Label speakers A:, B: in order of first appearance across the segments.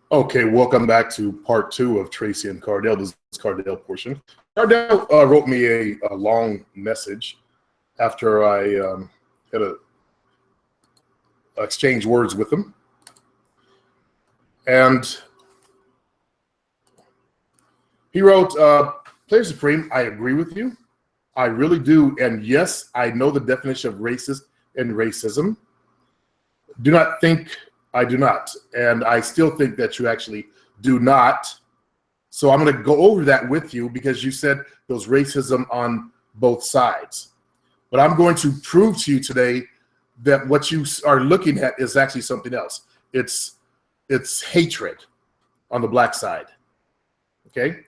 A: Okay, welcome back to part two of Tracy and Cardell. This is Cardell portion. Cardell wrote me a long message after I had a exchange words with him, and he wrote, "Player Supreme, I agree with you. I really do, and yes, I know the definition of racist and racism. Do not think I do not, and I still think that you actually do not. So I'm going to go over that with you because you said there's racism on both sides. But I'm going to prove to you today that what you are looking at is actually something else. It's hatred on the black side. Okay?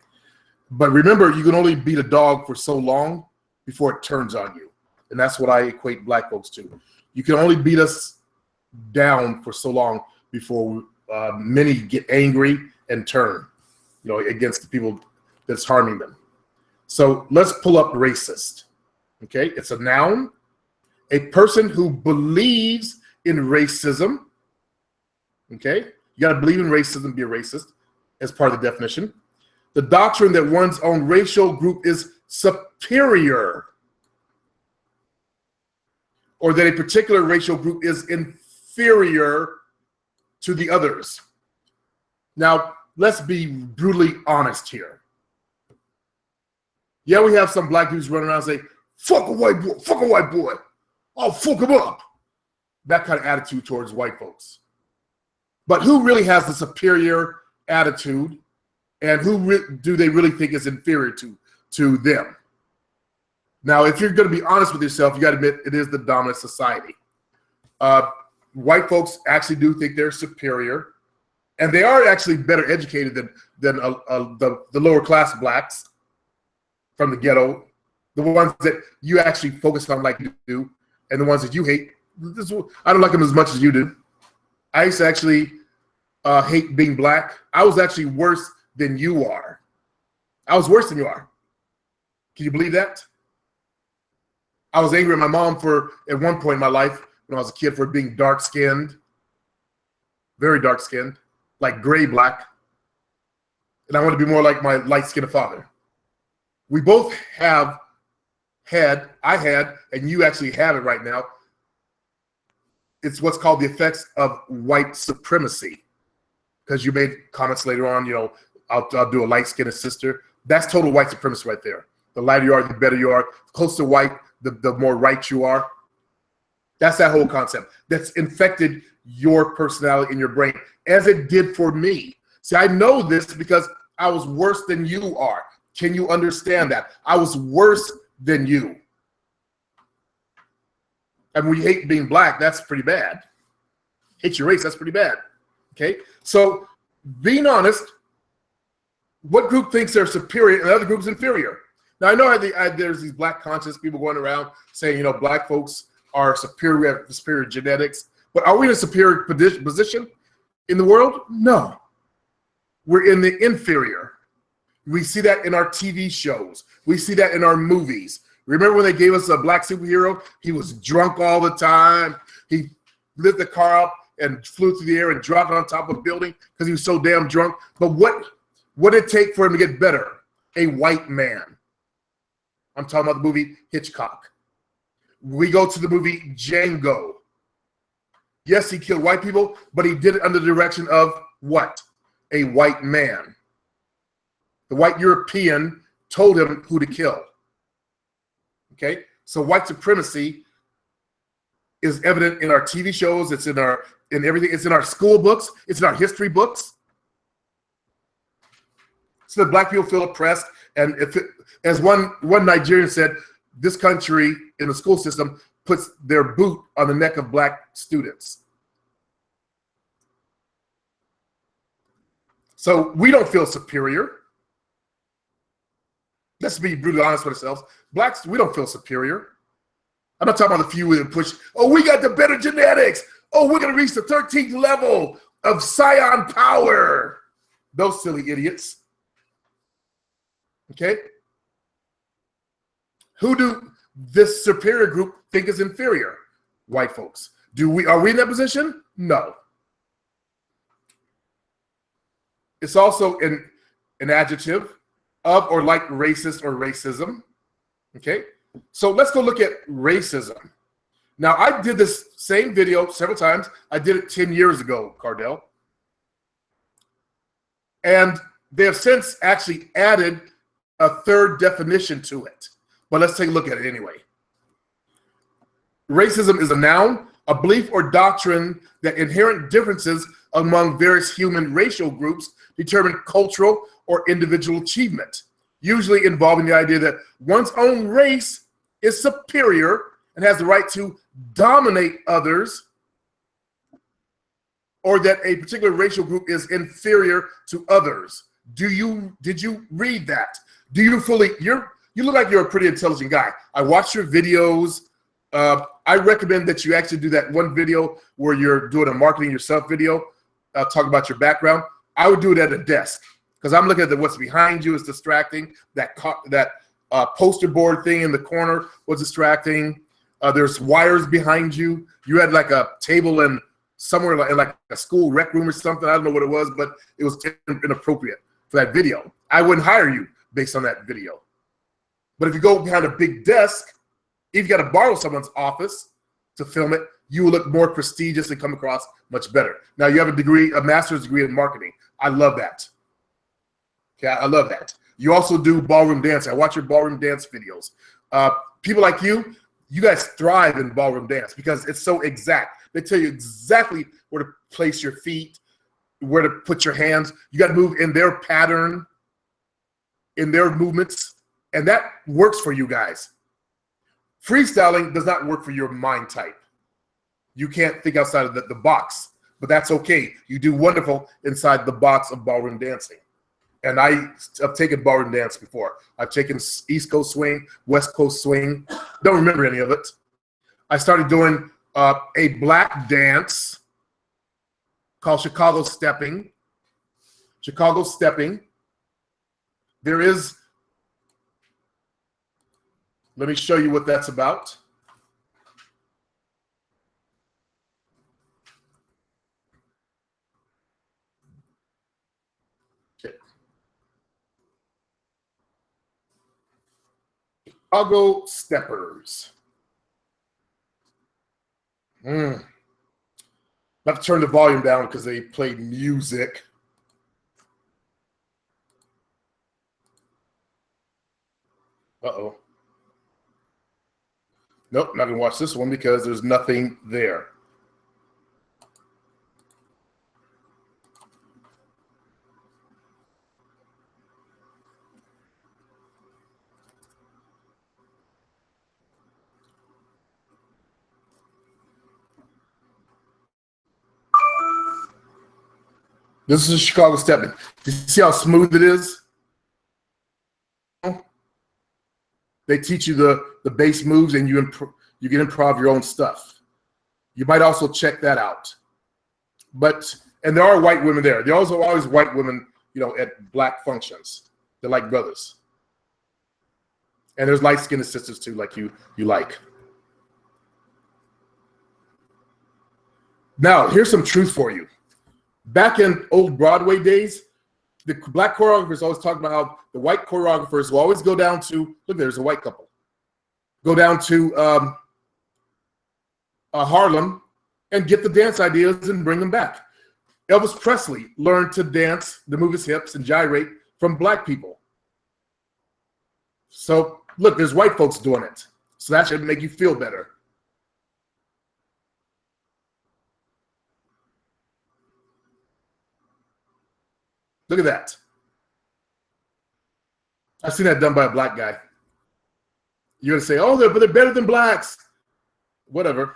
A: But remember, you can only beat a dog for so long before it turns on you. And that's what I equate black folks to. You can only beat us down for so long before many get angry and turn, against the people that's harming them. So let's pull up racist. Okay, it's a noun, a person who believes in racism. Okay, you got to believe in racism, be a racist as part of the definition. The doctrine that one's own racial group is superior, or that a particular racial group is inferior to the others. Now, let's be brutally honest here. Yeah, we have some black dudes running around and say, fuck a white boy, I'll fuck him up. That kind of attitude towards white folks. But who really has the superior attitude, and who do they really think is inferior to them? Now, if you're going to be honest with yourself, you got to admit it is the dominant society. White folks actually do think they're superior, and they are actually better educated than the lower class blacks from the ghetto, the ones that you actually focus on like you do, and the ones that you hate. I don't like them as much as you do. I used to actually hate being black. I was actually worse than you are. I was worse than you are. Can you believe that? I was angry at my mom at one point in my life when I was a kid for being dark-skinned, very dark-skinned, like gray black. And I want to be more like my light-skinned father. We both I had, and you actually have it right now. It's what's called the effects of white supremacy. Because you made comments later on, I'll do a light-skinned sister. That's total white supremacy right there. The lighter you are, the better you are. The closer to white, the more right you are. That's that whole concept that's infected your personality in your brain, as it did for me. See, I know this because I was worse than you are. Can you understand that? I was worse than you. And we hate being black, that's pretty bad. Hate your race, that's pretty bad. Okay? So, being honest, what group thinks they're superior and other groups inferior? Now, I know there's these black conscious people going around saying, black folks are superior, we have superior genetics. But are we in a superior position in the world? No. We're in the inferior. We see that in our TV shows. We see that in our movies. Remember when they gave us a black superhero? He was drunk all the time. He lit the car up and flew through the air and dropped on top of a building because he was so damn drunk. But what did it take for him to get better? A white man. I'm talking about the movie Hitchcock. We go to the movie Django. Yes, he killed white people, but he did it under the direction of what? A white man. The white European told him who to kill. Okay? So white supremacy is evident in our TV shows, it's in everything, it's in our school books, it's in our history books. So that black people feel oppressed, and as one Nigerian said, this country in the school system puts their boot on the neck of black students. So we don't feel superior. Let's be brutally honest with ourselves. Blacks, we don't feel superior. I'm not talking about the few that push, we got the better genetics. We're going to reach the 13th level of scion power. Those silly idiots. Okay? Who do this superior group think is inferior? White folks. Are we in that position? No. It's also an adjective of or like racist or racism. Okay, so let's go look at racism. Now, I did this same video several times. I did it 10 years ago, Cardel. And they have since actually added a third definition to it. But let's take a look at it anyway. Racism is a noun, a belief or doctrine that inherent differences among various human racial groups determine cultural or individual achievement, usually involving the idea that one's own race is superior and has the right to dominate others, or that a particular racial group is inferior to others. Did you read that? Do you fully, you look like you're a pretty intelligent guy. I watched your videos. I recommend that you actually do that one video where you're doing a marketing yourself video, talk about your background. I would do it at a desk because I'm looking at what's behind you is distracting. That poster board thing in the corner was distracting. There's wires behind you. You had like a table in somewhere like a school rec room or something. I don't know what it was, but it was inappropriate for that video. I wouldn't hire you based on that video. But if you go behind a big desk, if you got to borrow someone's office to film it, you will look more prestigious and come across much better. Now you have a master's degree in marketing. I love that. Okay, I love that. You also do ballroom dance. I watch your ballroom dance videos. People like you guys thrive in ballroom dance because it's so exact. They tell you exactly where to place your feet, where to put your hands. You got to move in their pattern, in their movements, and that works for you guys. Freestyling does not work for your mind type. You can't think outside of the box, but that's okay. You do wonderful inside the box of ballroom dancing. And I've taken ballroom dance before. I've taken East Coast swing, West Coast swing. Don't remember any of it. I started doing a black dance called Chicago stepping. Chicago stepping. There is, let me show you what that's about. Chicago steppers. I have to turn the volume down because they play music. Uh-oh. Nope, not gonna watch this one because there's nothing there. This is Chicago stepping. You see how smooth it is? They teach you the base moves, and you can improv your own stuff. You might also check that out. And there are white women there. There are also always white women, at black functions. They're like brothers. And there's light-skinned sisters too, like you like. Now, here's some truth for you. Back in old Broadway days, the black choreographers always talked about how the white choreographers will always go down to, look, there's a white couple, go down to Harlem and get the dance ideas and bring them back. Elvis Presley learned to dance, to move his hips and gyrate from black people. So look, there's white folks doing it. So that should make you feel better. Look at that. I've seen that done by a black guy. You're going to say, oh, but they're better than blacks. Whatever.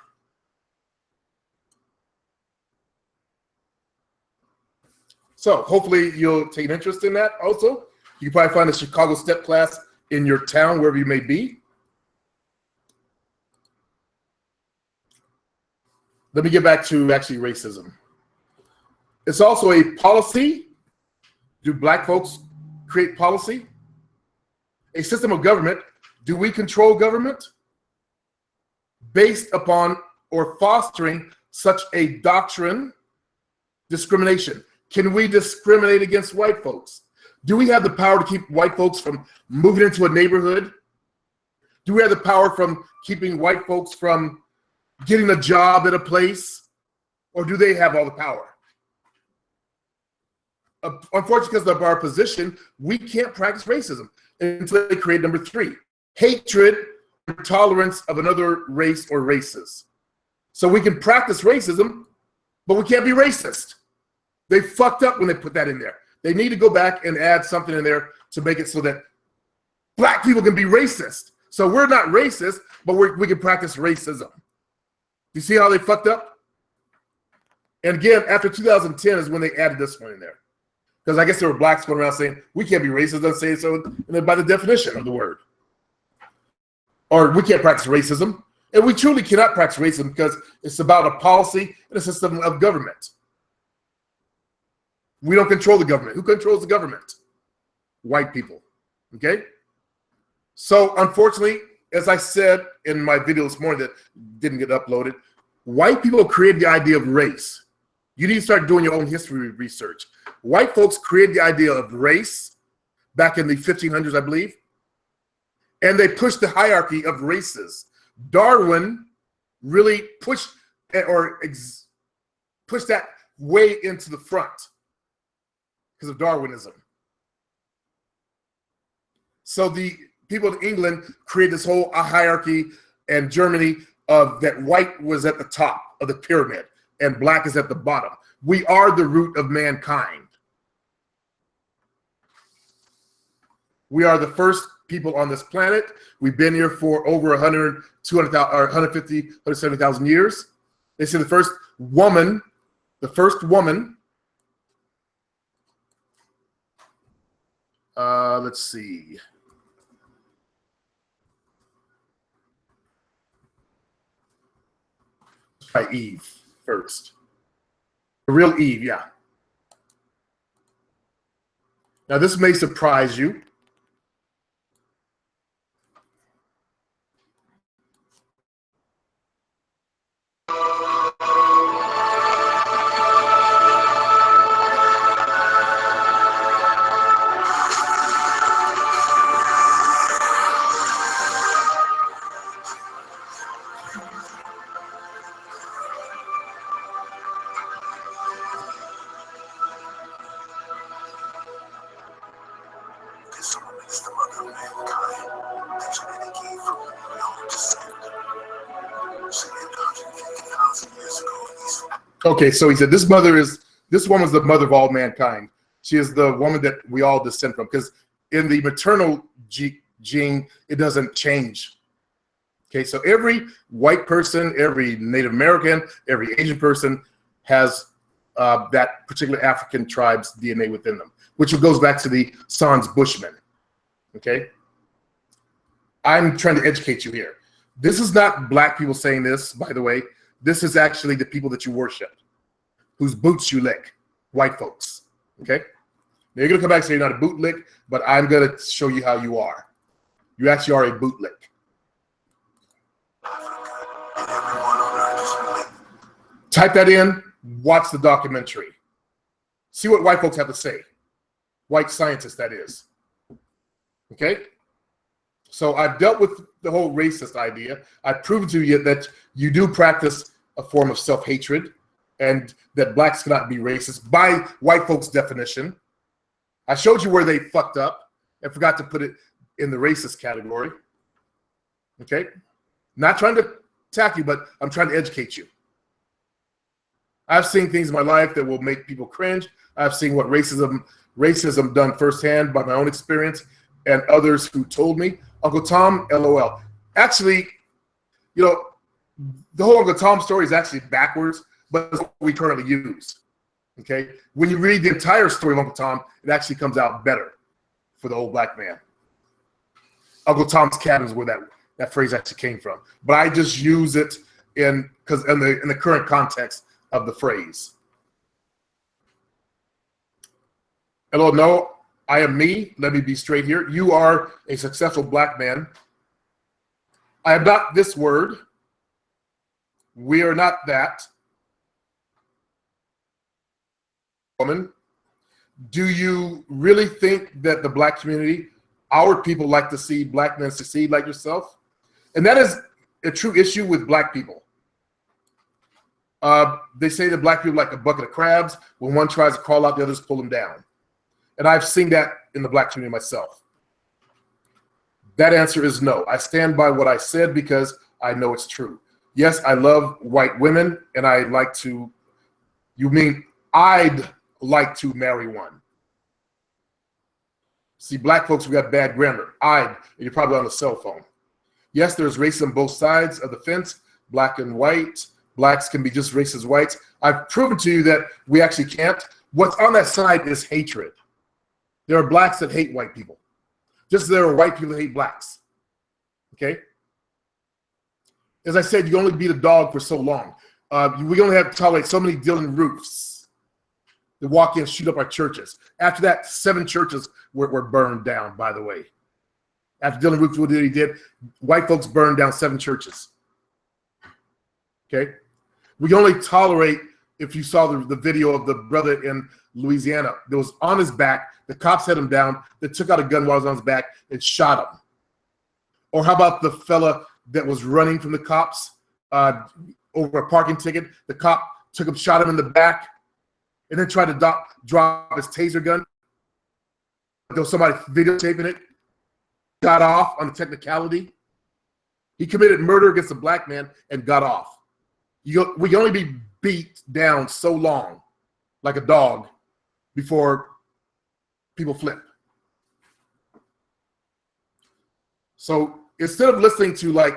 A: So hopefully you'll take an interest in that also. You can probably find a Chicago step class in your town, wherever you may be. Let me get back to actually racism. It's also a policy. Do black folks create policy? A system of government. Do we control government? Based upon or fostering such a doctrine, discrimination. Can we discriminate against white folks? Do we have the power to keep white folks from moving into a neighborhood? Do we have the power from keeping white folks from getting a job at a place? Or do they have all the power? Unfortunately, because of our position, we can't practice racism until they create number 3, hatred or tolerance of another race or races. So we can practice racism, but we can't be racist. They fucked up when they put that in there. They need to go back and add something in there to make it so that black people can be racist. So we're not racist, but we can practice racism. You see how they fucked up? And again, after 2010 is when they added this one in there. Because I guess there were blacks going around saying, we can't be racist, doesn't say so by the definition of the word. Or we can't practice racism. And we truly cannot practice racism because it's about a policy and a system of government. We don't control the government. Who controls the government? White people, okay? So unfortunately, as I said in my video this morning that didn't get uploaded, white people created the idea of race. You need to start doing your own history research. White folks created the idea of race back in the 1500s, I believe, and they pushed the hierarchy of races. Darwin really pushed pushed that way into the front because of Darwinism. So the people in England created this whole hierarchy, and Germany of that white was at the top of the pyramid and black is at the bottom. We are the root of mankind. We are the first people on this planet. We've been here for over 100, 200,000, or 150, 170,000 years. They say the first woman, let's see. By Eve first. The real Eve, yeah. Now this may surprise you. Okay, so he said this woman is the mother of all mankind. She is the woman that we all descend from, because in the maternal gene, it doesn't change. Okay, so every white person, every Native American, every Asian person has that particular African tribe's DNA within them, which goes back to the Sans Bushmen. Okay, I'm trying to educate you here. This is not black people saying this, by the way. This is actually the people that you worship, whose boots you lick, white folks, okay? Now you're gonna come back and say you're not a boot lick, but I'm gonna show you how you are. You actually are a boot lick. Type that in, watch the documentary. See what white folks have to say. White scientists, that is. Okay? So I've dealt with the whole racist idea. I've proven to you that you do practice a form of self-hatred and that blacks cannot be racist by white folks' definition. I showed you where they fucked up and forgot to put it in the racist category. Okay? Not trying to attack you, but I'm trying to educate you. I've seen things in my life that will make people cringe. I've seen what racism done firsthand by my own experience and others who told me. Uncle Tom, LOL. Actually, you know, the whole Uncle Tom story is actually backwards, but it's what we currently use. Okay? When you read the entire story of Uncle Tom, it actually comes out better for the old black man. Uncle Tom's Cabin is where that phrase actually came from. But I just use it in the current context of the phrase. Hello, no, I am me. Let me be straight here. You are a successful black man. I am not this word. We are not that. Woman, Do you really think that the black community, our people, like to see black men succeed like yourself? And that is a true issue with black people. They say that black people are like a bucket of crabs. When one tries to crawl out, the others pull them down. And I've seen that in the black community myself. That answer is no. I stand by what I said because I know it's true. Yes, I love white women, and I like to, you mean I'd like to marry one. See, black folks, we got bad grammar. And you're probably on a cell phone. Yes, there's race on both sides of the fence, black and white. Blacks can be just racist as whites. I've proven to you that we actually can't. What's on that side is hatred. There are blacks that hate white people. Just as there are white people that hate blacks. Okay? As I said, you only beat a dog for so long. We only have to tolerate so many Dylan Roofs that walk in and shoot up our churches. After that, 7 churches were burned down, by the way. After Dylan Roof did what he did, white folks burned down 7 churches. Okay? We only tolerate, if you saw the video of the brother in Louisiana that was on his back, the cops had him down, they took out a gun while he was on his back and shot him. Or how about the fella that was running from the cops over a parking ticket? The cop took him, shot him in the back, and then tried to drop his taser gun. There was somebody videotaping it, got off on the technicality. He committed murder against a black man and got off. We can only be beat down so long, like a dog, before people flip. So instead of listening to like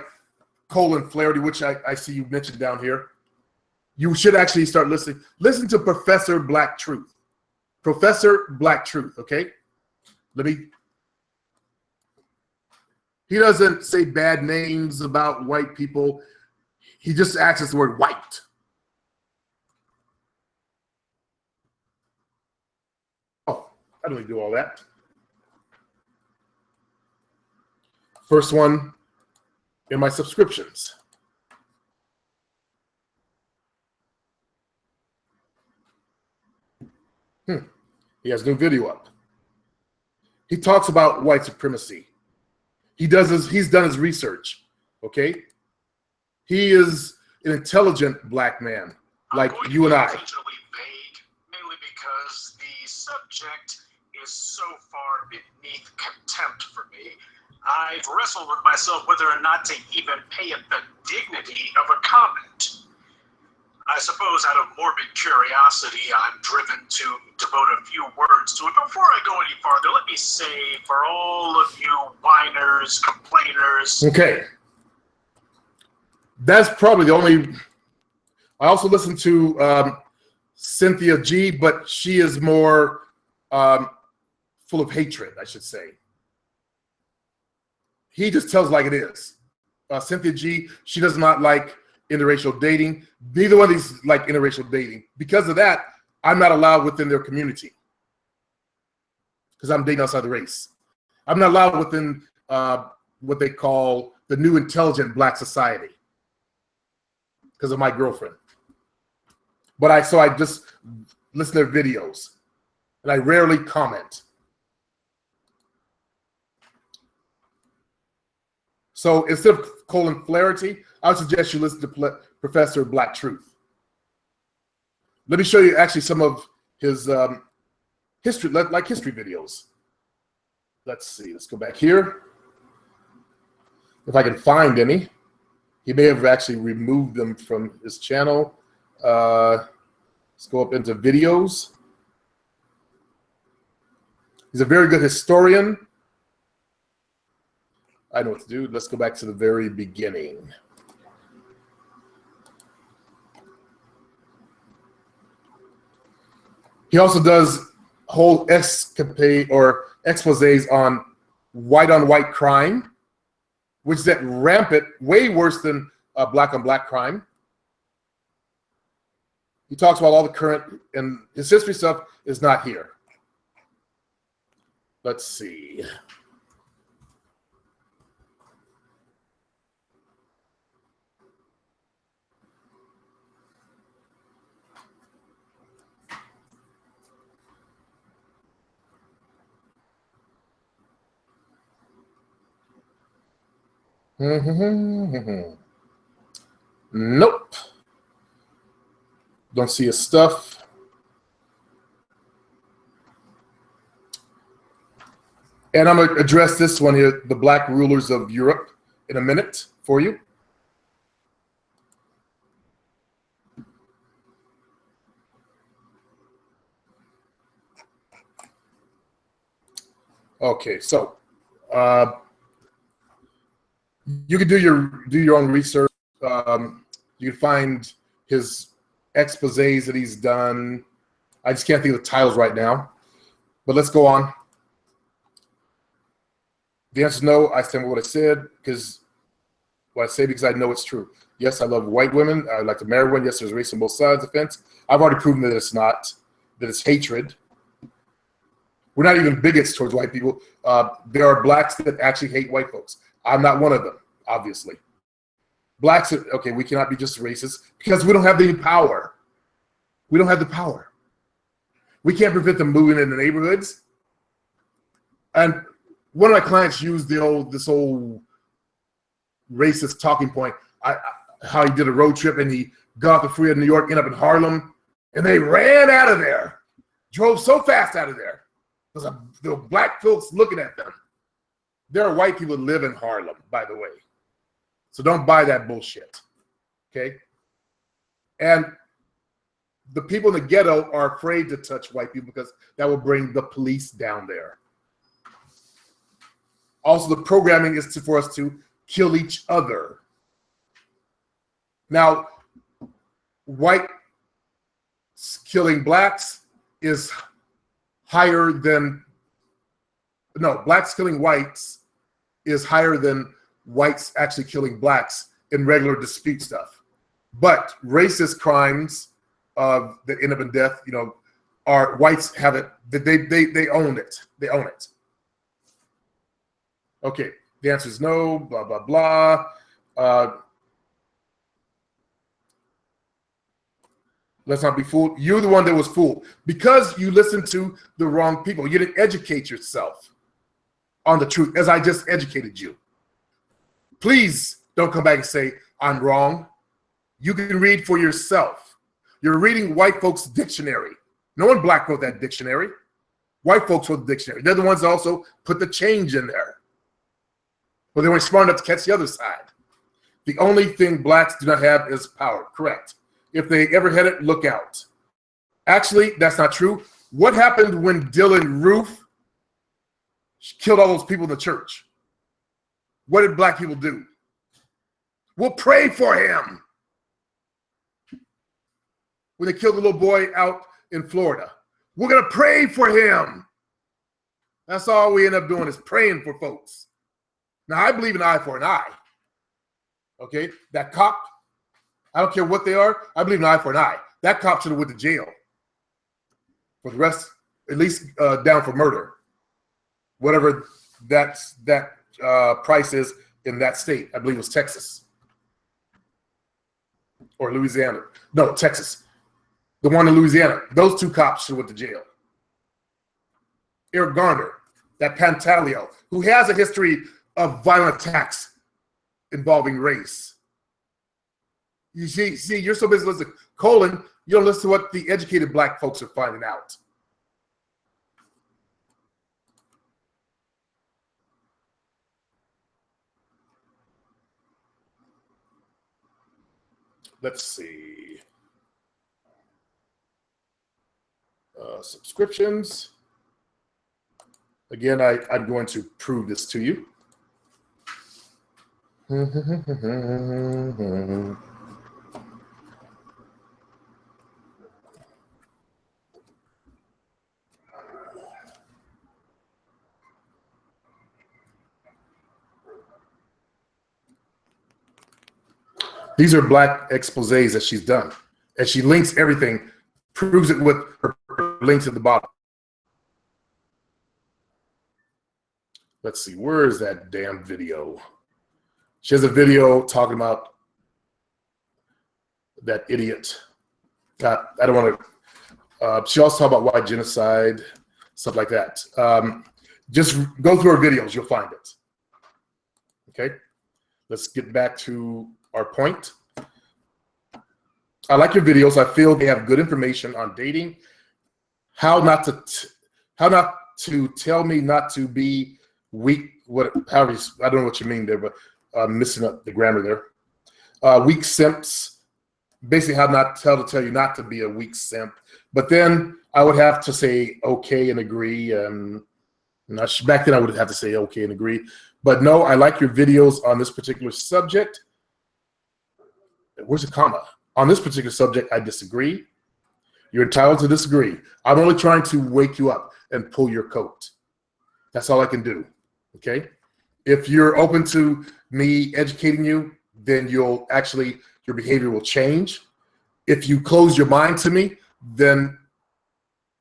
A: Colin Flaherty, which I see you mentioned down here, you should actually start listening. Listen to Professor Black Truth. Professor Black Truth, okay? He doesn't say bad names about white people. He just accents the word white. Oh, I don't need to do all that. First one in my subscriptions. He has a new video up. He talks about white supremacy. He's done his research, okay? He is an intelligent black man, like you and I.
B: Vague, mainly because the subject is so far beneath contempt for me. I've wrestled with myself whether or not to even pay it the dignity of a comment. I suppose out of morbid curiosity, I'm driven to devote a few words to it. Before I go any farther, let me say for all of you whiners, complainers.
A: Okay. That's probably the only. I also listen to Cynthia G, but she is more full of hatred, I should say. He just tells like it is. Cynthia G, she does not like interracial dating. Neither one of these like interracial dating. Because of that, I'm not allowed within their community because I'm dating outside the race. I'm not allowed within what they call the new intelligent black society because of my girlfriend. But I just listen to their videos and I rarely comment. So instead of Colin Flaherty, I would suggest you listen to Professor Black Truth. Let me show you actually some of his history videos. Let's see, let's go back here. If I can find any. He may have actually removed them from his channel. Let's go up into videos. He's a very good historian. I know what to do. Let's go back to the very beginning. He also does whole escapade or exposés on white crime, which is at rampant, way worse than black on black crime. He talks about all the current, and his history stuff is not here. Let's see. Nope. Don't see his stuff. And I'm going to address this one here, the black rulers of Europe, in a minute for you. Okay, so you can do your own research. You can find his exposés that he's done. I just can't think of the titles right now. But let's go on. The answer is no. I stand with what I said because I know it's true. Yes, I love white women. I'd like to marry one. Yes, there's race on both sides of the fence. I've already proven that it's not, that it's hatred. We're not even bigots towards white people. There are blacks that actually hate white folks. I'm not one of them, obviously. Blacks, okay, we cannot be just racist because we don't have any power. We don't have the power. We can't prevent them moving in the neighborhoods. And one of my clients used this old racist talking point. How he did a road trip and he got off the freeway in New York, ended up in Harlem, and they ran out of there. Drove so fast out of there. There were black folks looking at them. There are white people that live in Harlem, by the way. So don't buy that bullshit. Okay? And the people in the ghetto are afraid to touch white people because that will bring the police down there. Also, the programming is for us to kill each other. Now, whites killing blacks is higher than, no, blacks killing whites is higher than whites actually killing blacks in regular dispute stuff. But racist crimes that end up in death, are whites have it, they own it. They own it. Okay, the answer is no, blah, blah, blah. Let's not be fooled. You're the one that was fooled because you listened to the wrong people. You didn't educate yourself on the truth as I just educated you. Please don't come back and say, I'm wrong. You can read for yourself. You're reading white folks' dictionary. No one black wrote that dictionary. White folks wrote the dictionary. They're the ones that also put the change in there. But they weren't smart enough to catch the other side. The only thing blacks do not have is power. Correct. If they ever had it, look out. Actually, that's not true. What happened when Dylan Roof killed all those people in the church? What did black people do? We'll pray for him. When they killed the little boy out in Florida, we're going to pray for him. That's all we end up doing is praying for folks. Now, I believe an eye for an eye. Okay? That cop, I don't care what they are, I believe an eye for an eye. That cop should have went to jail. For the rest, at least down for murder. Whatever that price is in that state. I believe it was Texas. Or Louisiana. No, Texas. The one in Louisiana. Those two cops should have went to jail. Eric Garner, that Pantaleo, who has a history of violent attacks involving race. You see, you're so busy listening to Colin, you don't listen to what the educated black folks are finding out. Let's see. Subscriptions. Again, I'm going to prove this to you. These are black exposés that she's done. And she links everything, proves it with her links at the bottom. Let's see, where is that damn video? She has a video talking about that idiot. I don't want to, she also talked about white genocide, stuff like that. Just go through her videos, you'll find it. Okay? let's get back to our point. I like your videos. I feel they have good information on dating, how not to tell me not to be weak. I don't know what you mean there, but missing up the grammar there. Weak simps, basically how not tell you not to be a weak simp. But then I would have to say okay and agree. Back then I would have to say okay and agree. But no, I like your videos on this particular subject. Where's the comma? On this particular subject, I disagree. You're entitled to disagree. I'm only trying to wake you up and pull your coat. That's all I can do, okay? If you're open to me educating you, then your behavior will change. If you close your mind to me, then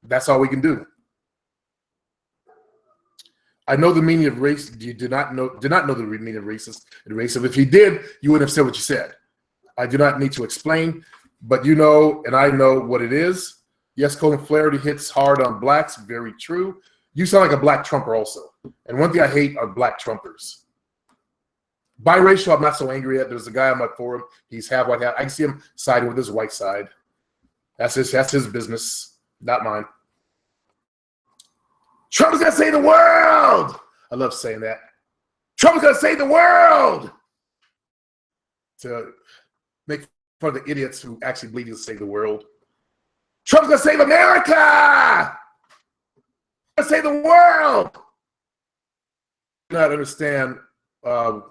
A: that's all we can do. I know the meaning of race. You did not know the meaning of racist and racism. If you did, you wouldn't have said what you said. I do not need to explain, but you know, and I know what it is. Yes, Colin Flaherty hits hard on blacks. Very true. You sound like a black Trumper also. And one thing I hate are black Trumpers. Biracial, I'm not so angry at. There's a guy on my forum. He's half white, half. I can see him siding with his white side. That's his business, not mine. Trump's gonna save the world. I love saying that. Trump's gonna save the world. To make fun of the idiots who actually believe he'll save the world. Trump's gonna save America. Gonna save the world. I do not understand I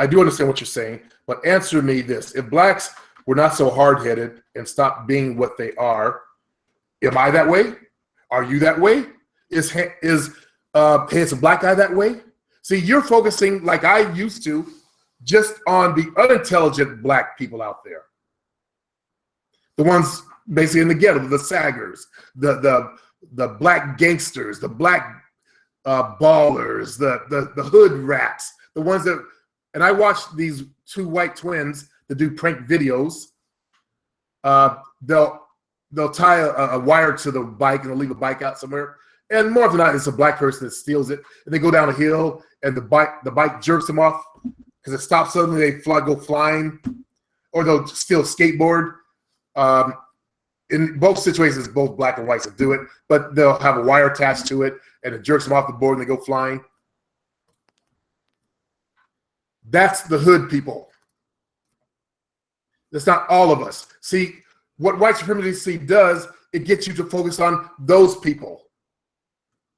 A: do understand what you're saying, but answer me this. If blacks were not so hard-headed and stopped being what they are, am I that way? Are you that way? Is a black guy that way? See, you're focusing like I used to just on the unintelligent black people out there. The ones basically in the ghetto, the saggers, the black gangsters, the black ballers, the hood rats, the ones that, and I watched these two white twins that do prank videos. They'll tie a wire to the bike and they'll leave a bike out somewhere. And more often than not, it's a black person that steals it. And they go down a hill and the bike jerks them off because it stops suddenly. They go flying, or they'll steal a skateboard. In both situations, both black and whites will do it, but they'll have a wire attached to it and it jerks them off the board and they go flying. That's the hood people. That's not all of us. See, what white supremacy does, it gets you to focus on those people.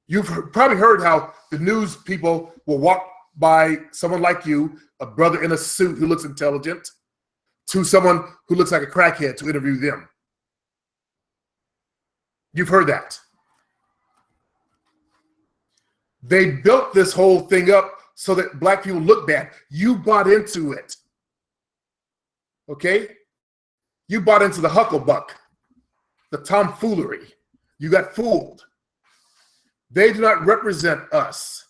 A: You've probably heard how the news people will walk by someone like you, a brother in a suit who looks intelligent, to someone who looks like a crackhead to interview them. You've heard that. They built this whole thing up so that black people look bad. You bought into it. Okay? You bought into the hucklebuck, the tomfoolery. You got fooled. They do not represent us.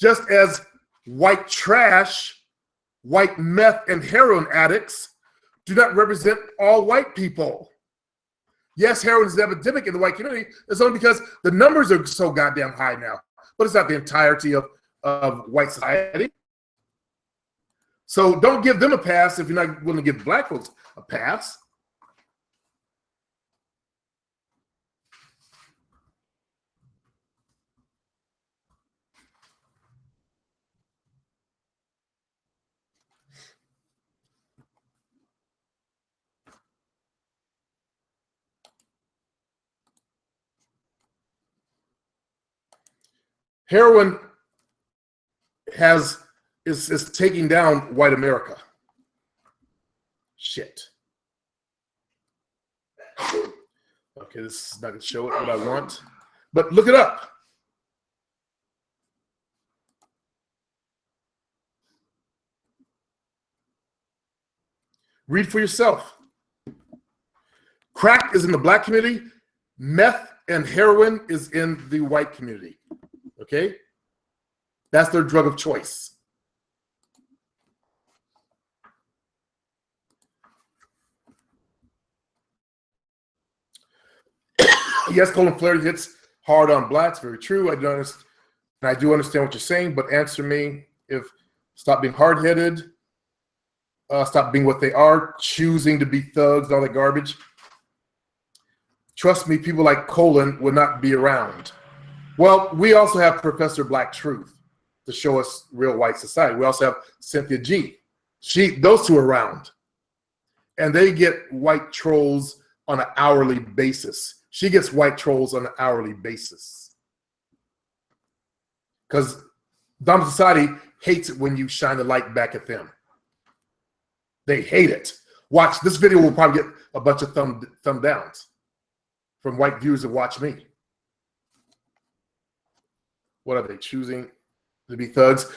A: Just as white trash, white meth and heroin addicts do not represent all white people. Yes, heroin is an epidemic in the white community. It's only because the numbers are so goddamn high now. But it's not the entirety of white society. So don't give them a pass if you're not willing to give black folks a pass. Heroin is taking down white America. Shit. Okay, this is not going to show it what I want, but look it up. Read for yourself. Crack is in the black community. Meth and heroin is in the white community. Okay? That's their drug of choice. Yes, Colin Flaherty hits hard on blacks. Very true. I do understand what you're saying, but answer me. Stop being hard-headed, stop being what they are, choosing to be thugs, all that garbage. Trust me, people like Colin would not be around. Well, we also have Professor Black Truth to show us real white society. We also have Cynthia G. Those two are around. And they get white trolls on an hourly basis. She gets white trolls on an hourly basis. Because dumb society hates it when you shine the light back at them. They hate it. Watch, this video will probably get a bunch of thumb downs from white viewers that watch me. What are they choosing to be thugs?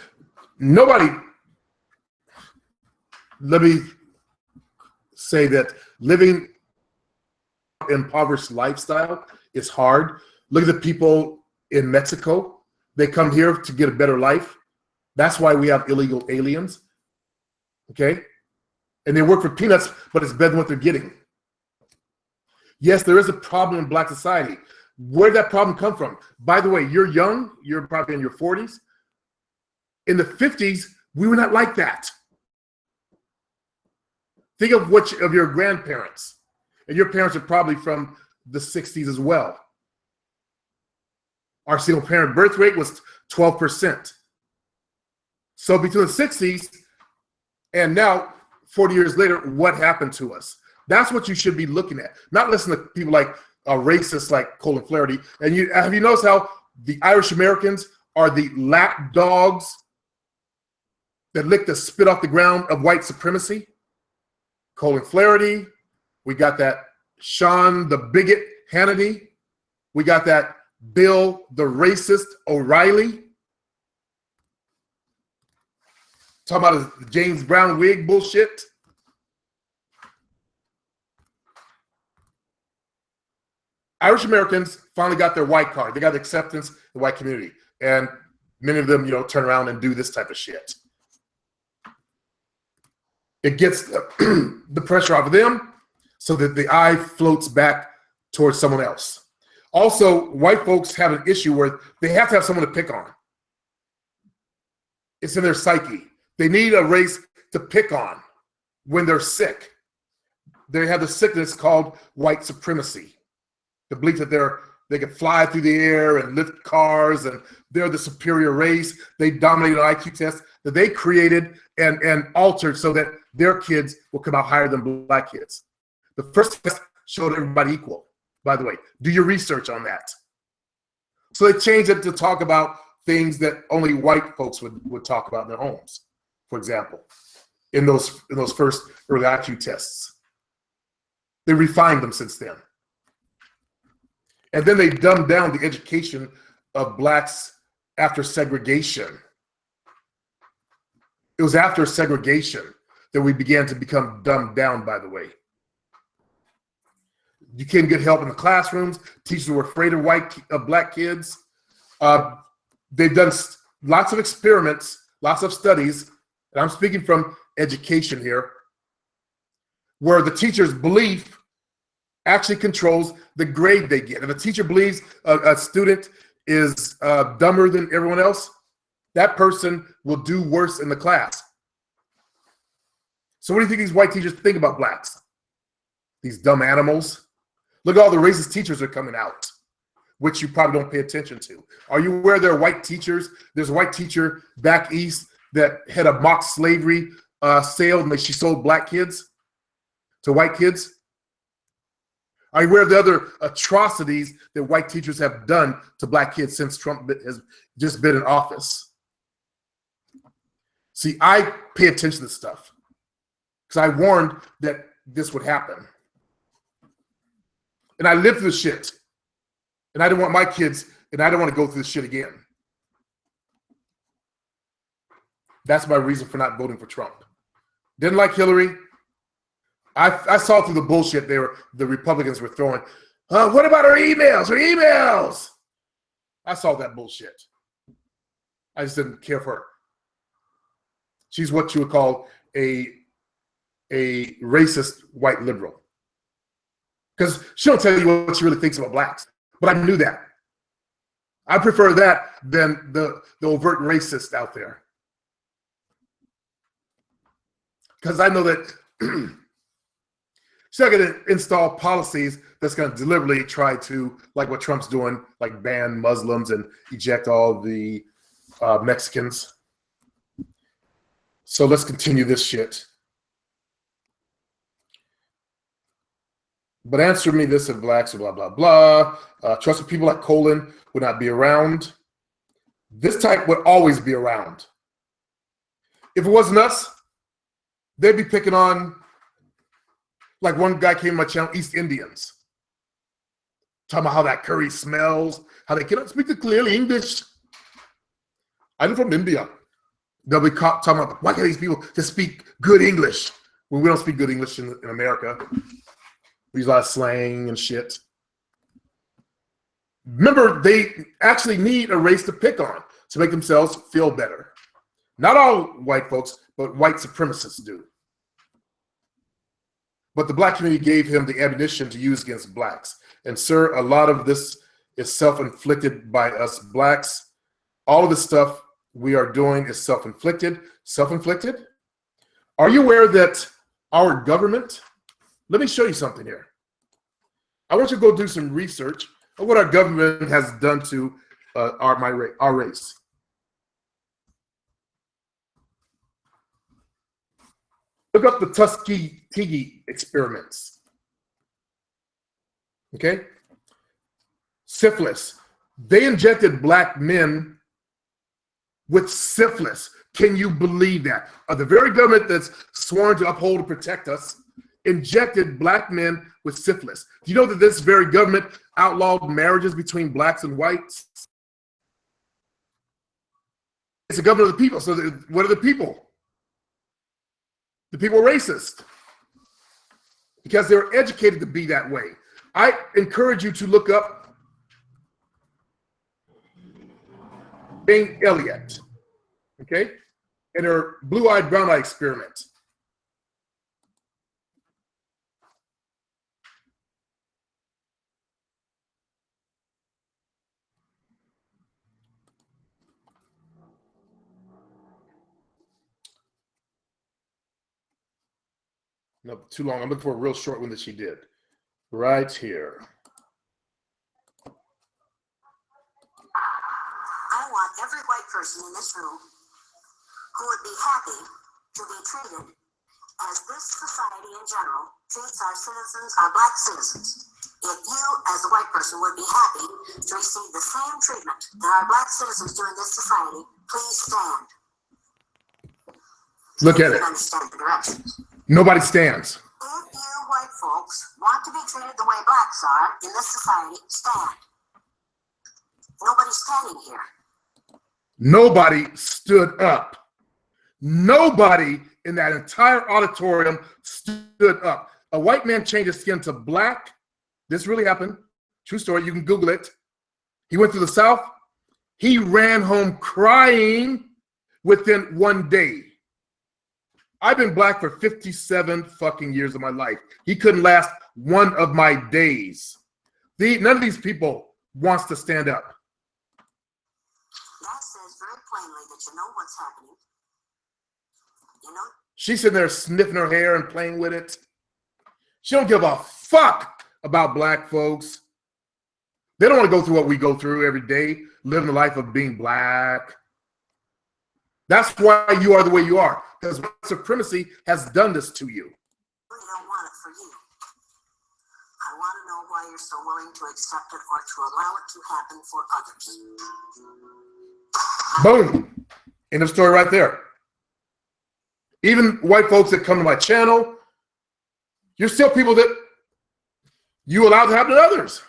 A: Nobody, let me say that living an impoverished lifestyle is hard. Look at the people in Mexico. They come here to get a better life. That's why we have illegal aliens, okay? And they work for peanuts, but it's better than what they're getting. Yes, there is a problem in Black society. Where did that problem come from? By the way, you're young. You're probably in your 40s. In the 50s, we were not like that. Think of of your grandparents. And your parents are probably from the 60s as well. Our single parent birth rate was 12%. So between the 60s and now, 40 years later, what happened to us? That's what you should be looking at. Not listen to people like racists like Colin Flaherty. And have you noticed how the Irish Americans are the lap dogs that lick the spit off the ground of white supremacy? Colin Flaherty. We got that Sean the bigot Hannity. We got that Bill the racist O'Reilly. Talking about the James Brown wig bullshit. Irish Americans finally got their white card. They got acceptance in the white community. And many of them, turn around and do this type of shit. It gets the pressure off of them so that the eye floats back towards someone else. Also, white folks have an issue where they have to have someone to pick on. It's in their psyche. They need a race to pick on when they're sick. They have the sickness called white supremacy. The belief that they can fly through the air and lift cars and they're the superior race. They dominate an IQ test that they created and altered so that their kids will come out higher than black kids. The first test showed everybody equal, by the way. Do your research on that. So they changed it to talk about things that only white folks would talk about in their homes, for example, in those first early IQ tests. They refined them since then. And then they dumbed down the education of blacks after segregation. It was after segregation that we began to become dumbed down, by the way. You couldn't get help in the classrooms. Teachers were afraid of black kids. They've done lots of experiments, lots of studies, and I'm speaking from education here, where the teacher's belief actually controls the grade they get. If a teacher believes a student is dumber than everyone else, that person will do worse in the class. So what do you think these white teachers think about blacks? These dumb animals? Look at all the racist teachers that are coming out, which you probably don't pay attention to. Are you aware there are white teachers? There's a white teacher back east that had a mock slavery sale and she sold black kids to white kids. Are you aware of the other atrocities that white teachers have done to black kids since Trump has just been in office? See, I pay attention to this stuff because I warned that this would happen. And I lived through the shit. And I didn't want my kids, and I don't want to go through this shit again. That's my reason for not voting for Trump. Didn't like Hillary. I saw through the bullshit the Republicans were throwing. What about her emails? Her emails! I saw that bullshit. I just didn't care for her. She's what you would call a racist white liberal. Because she don't tell you what she really thinks about blacks. But I knew that. I prefer that than the overt racist out there. because I know that she's not going to install policies that's going to deliberately try to, like what Trump's doing, like ban Muslims and eject all the Mexicans. So let's continue this shit. But answer me this if blacks, blah, blah, blah. Trusted people like Colin would not be around. This type would always be around. If it wasn't us, they'd be picking on, like one guy came to my channel, East Indians. Talking about how that curry smells, how they cannot speak clearly English. I'm from India. They'll be talking about, why can't these people just speak good English when we don't speak good English in America? We use a lot of slang and shit. Remember, they actually need a race to pick on to make themselves feel better. Not all white folks, but white supremacists do. But the black community gave him the ammunition to use against blacks. And sir, a lot of this is self-inflicted by us blacks. All of the stuff we are doing is self-inflicted. Self-inflicted? Are you aware that our government, let me show you something here. I want you to go do some research of what our government has done to our race. Look up the Tuskegee experiments. Okay? Syphilis. They injected black men with syphilis. Can you believe that? The very government that's sworn to uphold and protect us injected black men with syphilis. Do you know that this very government outlawed marriages between blacks and whites? It's a government of the people. So what are the people? The people are racist because they're educated to be that way. I encourage you to look up Jane Elliott, okay, and her blue-eyed, brown-eye experiment. No, too long. I'm looking for a real short one that she did. Right here.
C: I want every white person in this room who would be happy to be treated as this society in general treats our citizens, our black citizens. If you, as a white person, would be happy to receive the same treatment that our black citizens do in this society, please stand.
A: Look at it.
C: Understand the directions.
A: Nobody stands.
C: If you white folks want to be treated the way blacks are in this society, stand. Nobody's standing here.
A: Nobody stood up. Nobody in that entire auditorium stood up. A white man changed his skin to black. This really happened. True story. You can Google it. He went to the South. He ran home crying within 1 day. I've been black for 57 fucking years of my life. He couldn't last one of my days. None of these people wants to stand up.
C: That says very plainly that you know what's happening. You know?
A: She's sitting there sniffing her hair and playing with it. She don't give a fuck about black folks. They don't want to go through what we go through every day, living the life of being black. That's why you are the way you are, because white supremacy has done this to you.
C: We don't want it for you. I want to know why you're so willing to accept it or to allow it to happen for others.
A: Boom. End of story right there. Even white folks that come to my channel, you're still people that you allow to happen to others.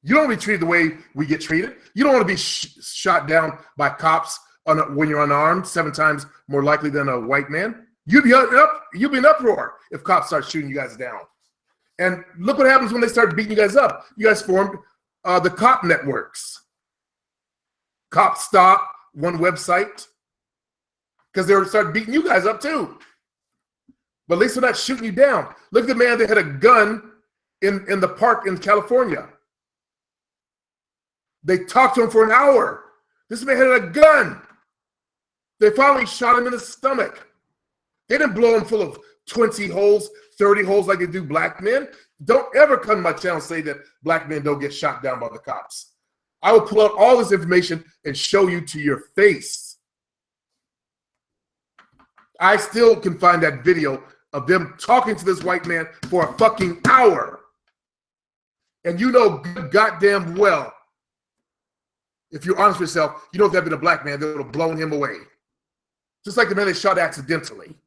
A: You don't want to be treated the way we get treated. You don't want to be shot down by cops when you're unarmed, 7 times more likely than a white man. You'd be in uproar if cops start shooting you guys down. And look what happens when they start beating you guys up. You guys formed the cop networks. Cop Stop, one website, because they start beating you guys up too. But at least they're not shooting you down. Look at the man that had a gun in the park in California. They talked to him for an hour. This man had a gun. They finally shot him in the stomach. They didn't blow them full of 20 holes, 30 holes like they do black men. Don't ever come to my channel and say that black men don't get shot down by the cops. I will pull out all this information and show you to your face. I still can find that video of them talking to this white man for a fucking hour. And you know good goddamn well, if you're honest with yourself, you know if that had been a black man, they would have blown him away. Just like the man they shot accidentally.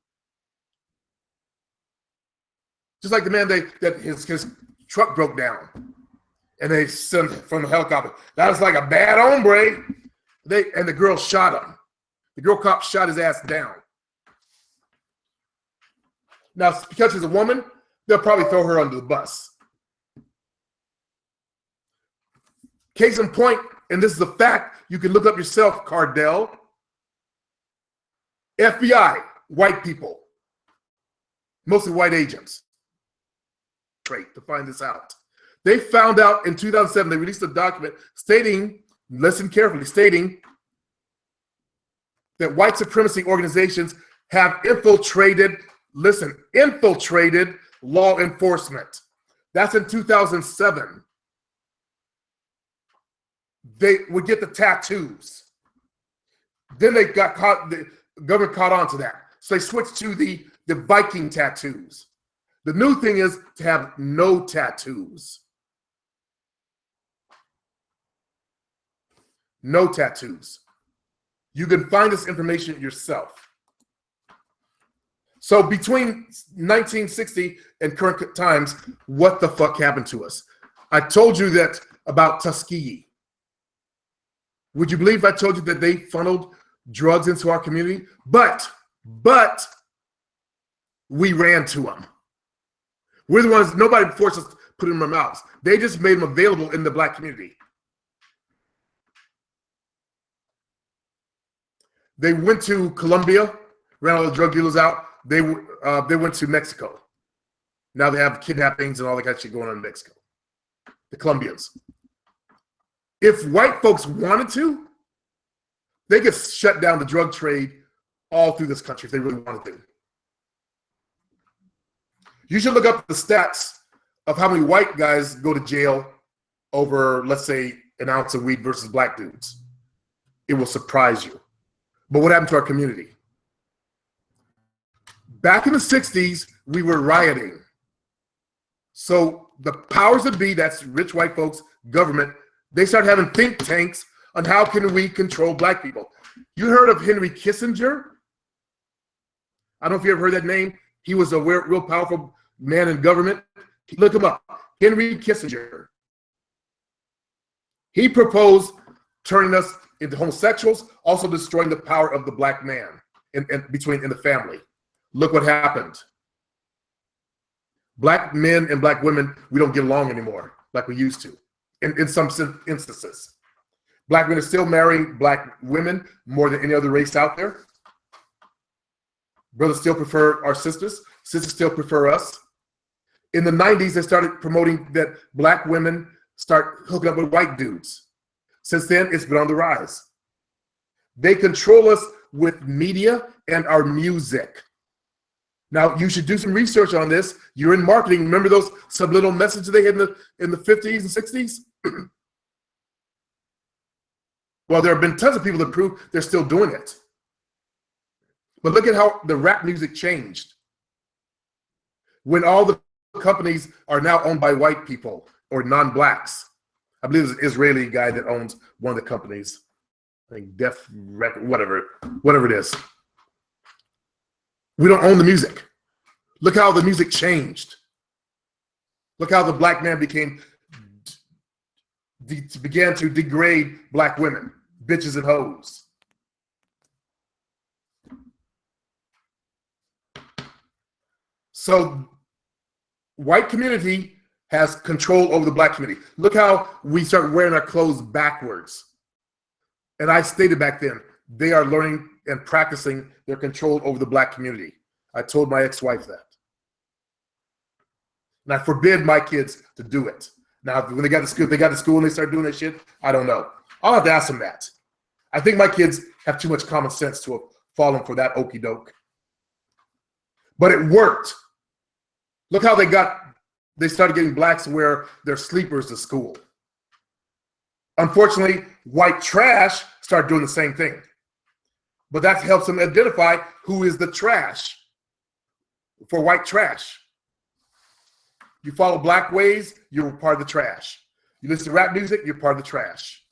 A: Just like the man that his truck broke down. And they sent him from the helicopter. That was like a bad hombre. And the girl shot him. The girl cop shot his ass down. Now, because she's a woman, they'll probably throw her under the bus. Case in point, and this is a fact, you can look up yourself, Cardel. FBI, white people, mostly white agents, to find this out. They found out in 2007, they released a document stating, listen carefully, stating that white supremacy organizations have infiltrated law enforcement. That's in 2007. They would get the tattoos. Then they got caught, the government caught on to that. So they switched to the Viking tattoos. The new thing is to have no tattoos. No tattoos. You can find this information yourself. So between 1960 and current times, what the fuck happened to us? I told you that about Tuskegee. Would you believe if I told you that they funneled drugs into our community? But we ran to them. We're the ones, nobody forced us to put it in our mouths. They just made them available in the black community. They went to Colombia, ran all the drug dealers out. They went to Mexico. Now they have kidnappings and all that kind of shit going on in Mexico. The Colombians. If white folks wanted to, they could shut down the drug trade all through this country if they really wanted to. You should look up the stats of how many white guys go to jail over, let's say, an ounce of weed versus black dudes. It will surprise you. But what happened to our community? Back in the 60s, we were rioting. So the powers that be, that's rich white folks, government, they started having think tanks on how can we control black people. You heard of Henry Kissinger? I don't know if you ever heard that name. He was a real powerful man in government. Look him up. Henry Kissinger. He proposed turning us into homosexuals, also destroying the power of the black man in the family. Look what happened. Black men and black women, we don't get along anymore like we used to in some instances. Black men are still marrying black women more than any other race out there. Brothers still prefer our sisters. Sisters still prefer us. In the 90s, they started promoting that black women start hooking up with white dudes. Since then, it's been on the rise. They control us with media and our music. Now, you should do some research on this. You're in marketing. Remember those subliminal messages they had in the 50s and 60s? Well, there have been tons of people that prove they're still doing it. But look at how the rap music changed. When all the companies are now owned by white people or non-blacks. I believe there's an Israeli guy that owns one of the companies. I think Def Record, whatever it is. We don't own the music. Look how the music changed. Look how the black man began to degrade black women, bitches and hoes. So white community has control over the black community. Look how we start wearing our clothes backwards. And I stated back then, they are learning and practicing their control over the black community. I told my ex-wife that. And I forbid my kids to do it. Now, when they got to school and they start doing that shit, I don't know. I'll have to ask them that. I think my kids have too much common sense to have fallen for that okey doke. But it worked. Look how they started getting blacks to wear their sleepers to school. Unfortunately, white trash started doing the same thing. But that helps them identify who is the trash for white trash. You follow black ways, you're part of the trash. You listen to rap music, you're part of the trash.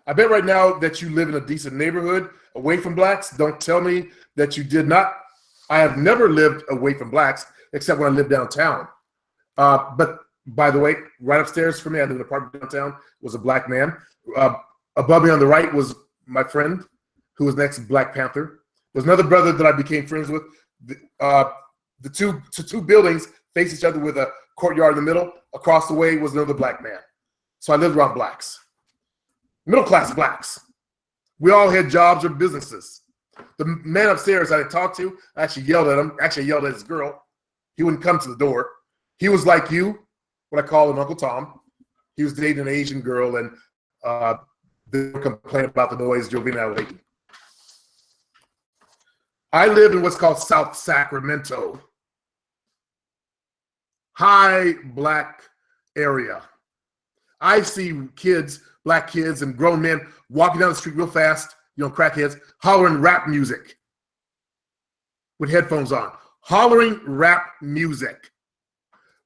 A: I bet right now that you live in a decent neighborhood away from blacks. Don't tell me that you did not. I have never lived away from blacks except when I lived downtown. But by the way, right upstairs from me, I lived in an apartment downtown, was a black man. Above me on the right was my friend who was next to Black Panther. There's another brother that I became friends with. The two buildings face each other with a courtyard in the middle. Across the way was another black man. So I lived around blacks. Middle class blacks. We all had jobs or businesses. The man upstairs I didn't talk to, I actually yelled at him. Actually, I yelled at his girl. He wouldn't come to the door. He was like you, what I call him Uncle Tom. He was dating an Asian girl, and they were complaining about the noise drove me out late. I live in what's called South Sacramento. High black area. I see kids, black kids and grown men walking down the street real fast, crackheads, hollering rap music with headphones on, hollering rap music.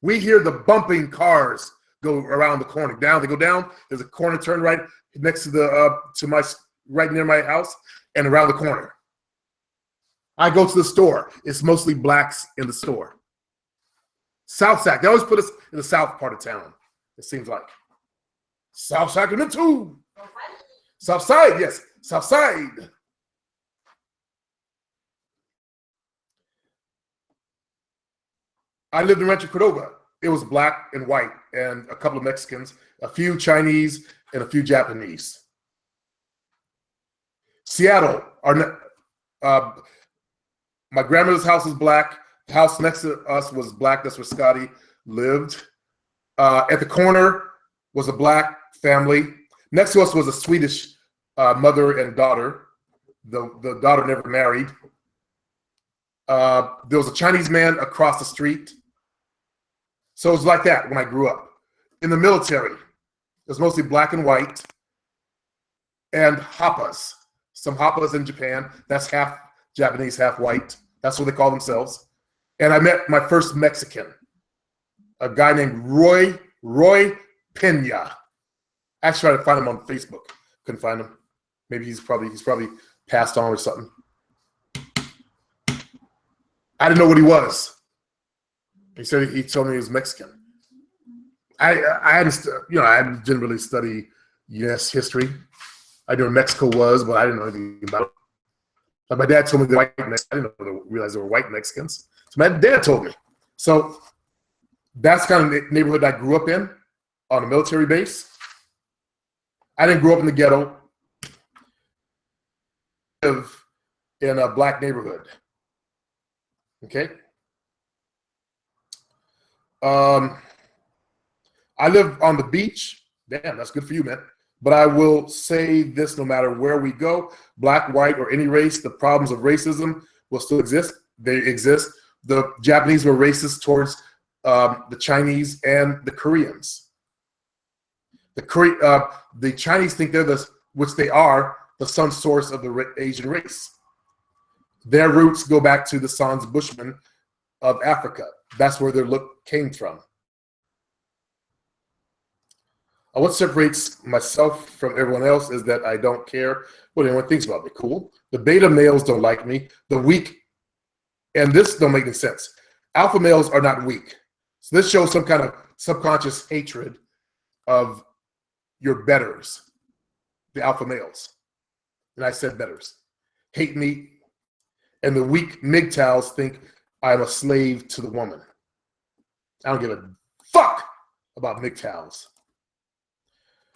A: We hear the bumping cars go around the corner. They go down. There's a corner turn right next to right near my house and around the corner. I go to the store. It's mostly blacks in the store. South Sac. They always put us in the south part of town, it seems like. South Sacramento. South Side, yes. South Side. I lived in Rancho Cordova. It was black and white and a couple of Mexicans, a few Chinese, and a few Japanese. Seattle, my grandmother's house was black. The house next to us was black. That's where Scotty lived. At the corner was a black family. Next to us was a Swedish mother and daughter. The daughter never married. There was a Chinese man across the street. So it was like that when I grew up. In the military, it was mostly black and white. And Hapas. Some Hapas in Japan. That's half Japanese, half white. That's what they call themselves. And I met my first Mexican, a guy named Roy Pena. I actually tried to find him on Facebook. Couldn't find him. Maybe he's probably passed on or something. I didn't know what he was. He told me he was Mexican. I didn't really study U.S. history. I knew where Mexico was, but I didn't know anything about it. Like my dad told me I didn't realize there were white Mexicans. So my dad told me. So that's kind of the neighborhood I grew up in, on a military base. I didn't grow up in the ghetto. I live in a black neighborhood. Okay. I live on the beach. Damn, that's good for you, man. But I will say this, no matter where we go, black, white, or any race, the problems of racism will still exist. They exist. The Japanese were racist towards the Chinese and the Koreans. The Chinese think they're which they are, the sun source of the Asian race. Their roots go back to the Sans Bushmen of Africa. That's where their look came from. What separates myself from everyone else is that I don't care what anyone thinks about me. Cool. The beta males don't like me. The weak, and this don't make any sense. Alpha males are not weak. So this shows some kind of subconscious hatred of your betters, the alpha males. And I said betters. Hate me. And the weak MGTOWs think I'm a slave to the woman. I don't give a fuck about MGTOWs.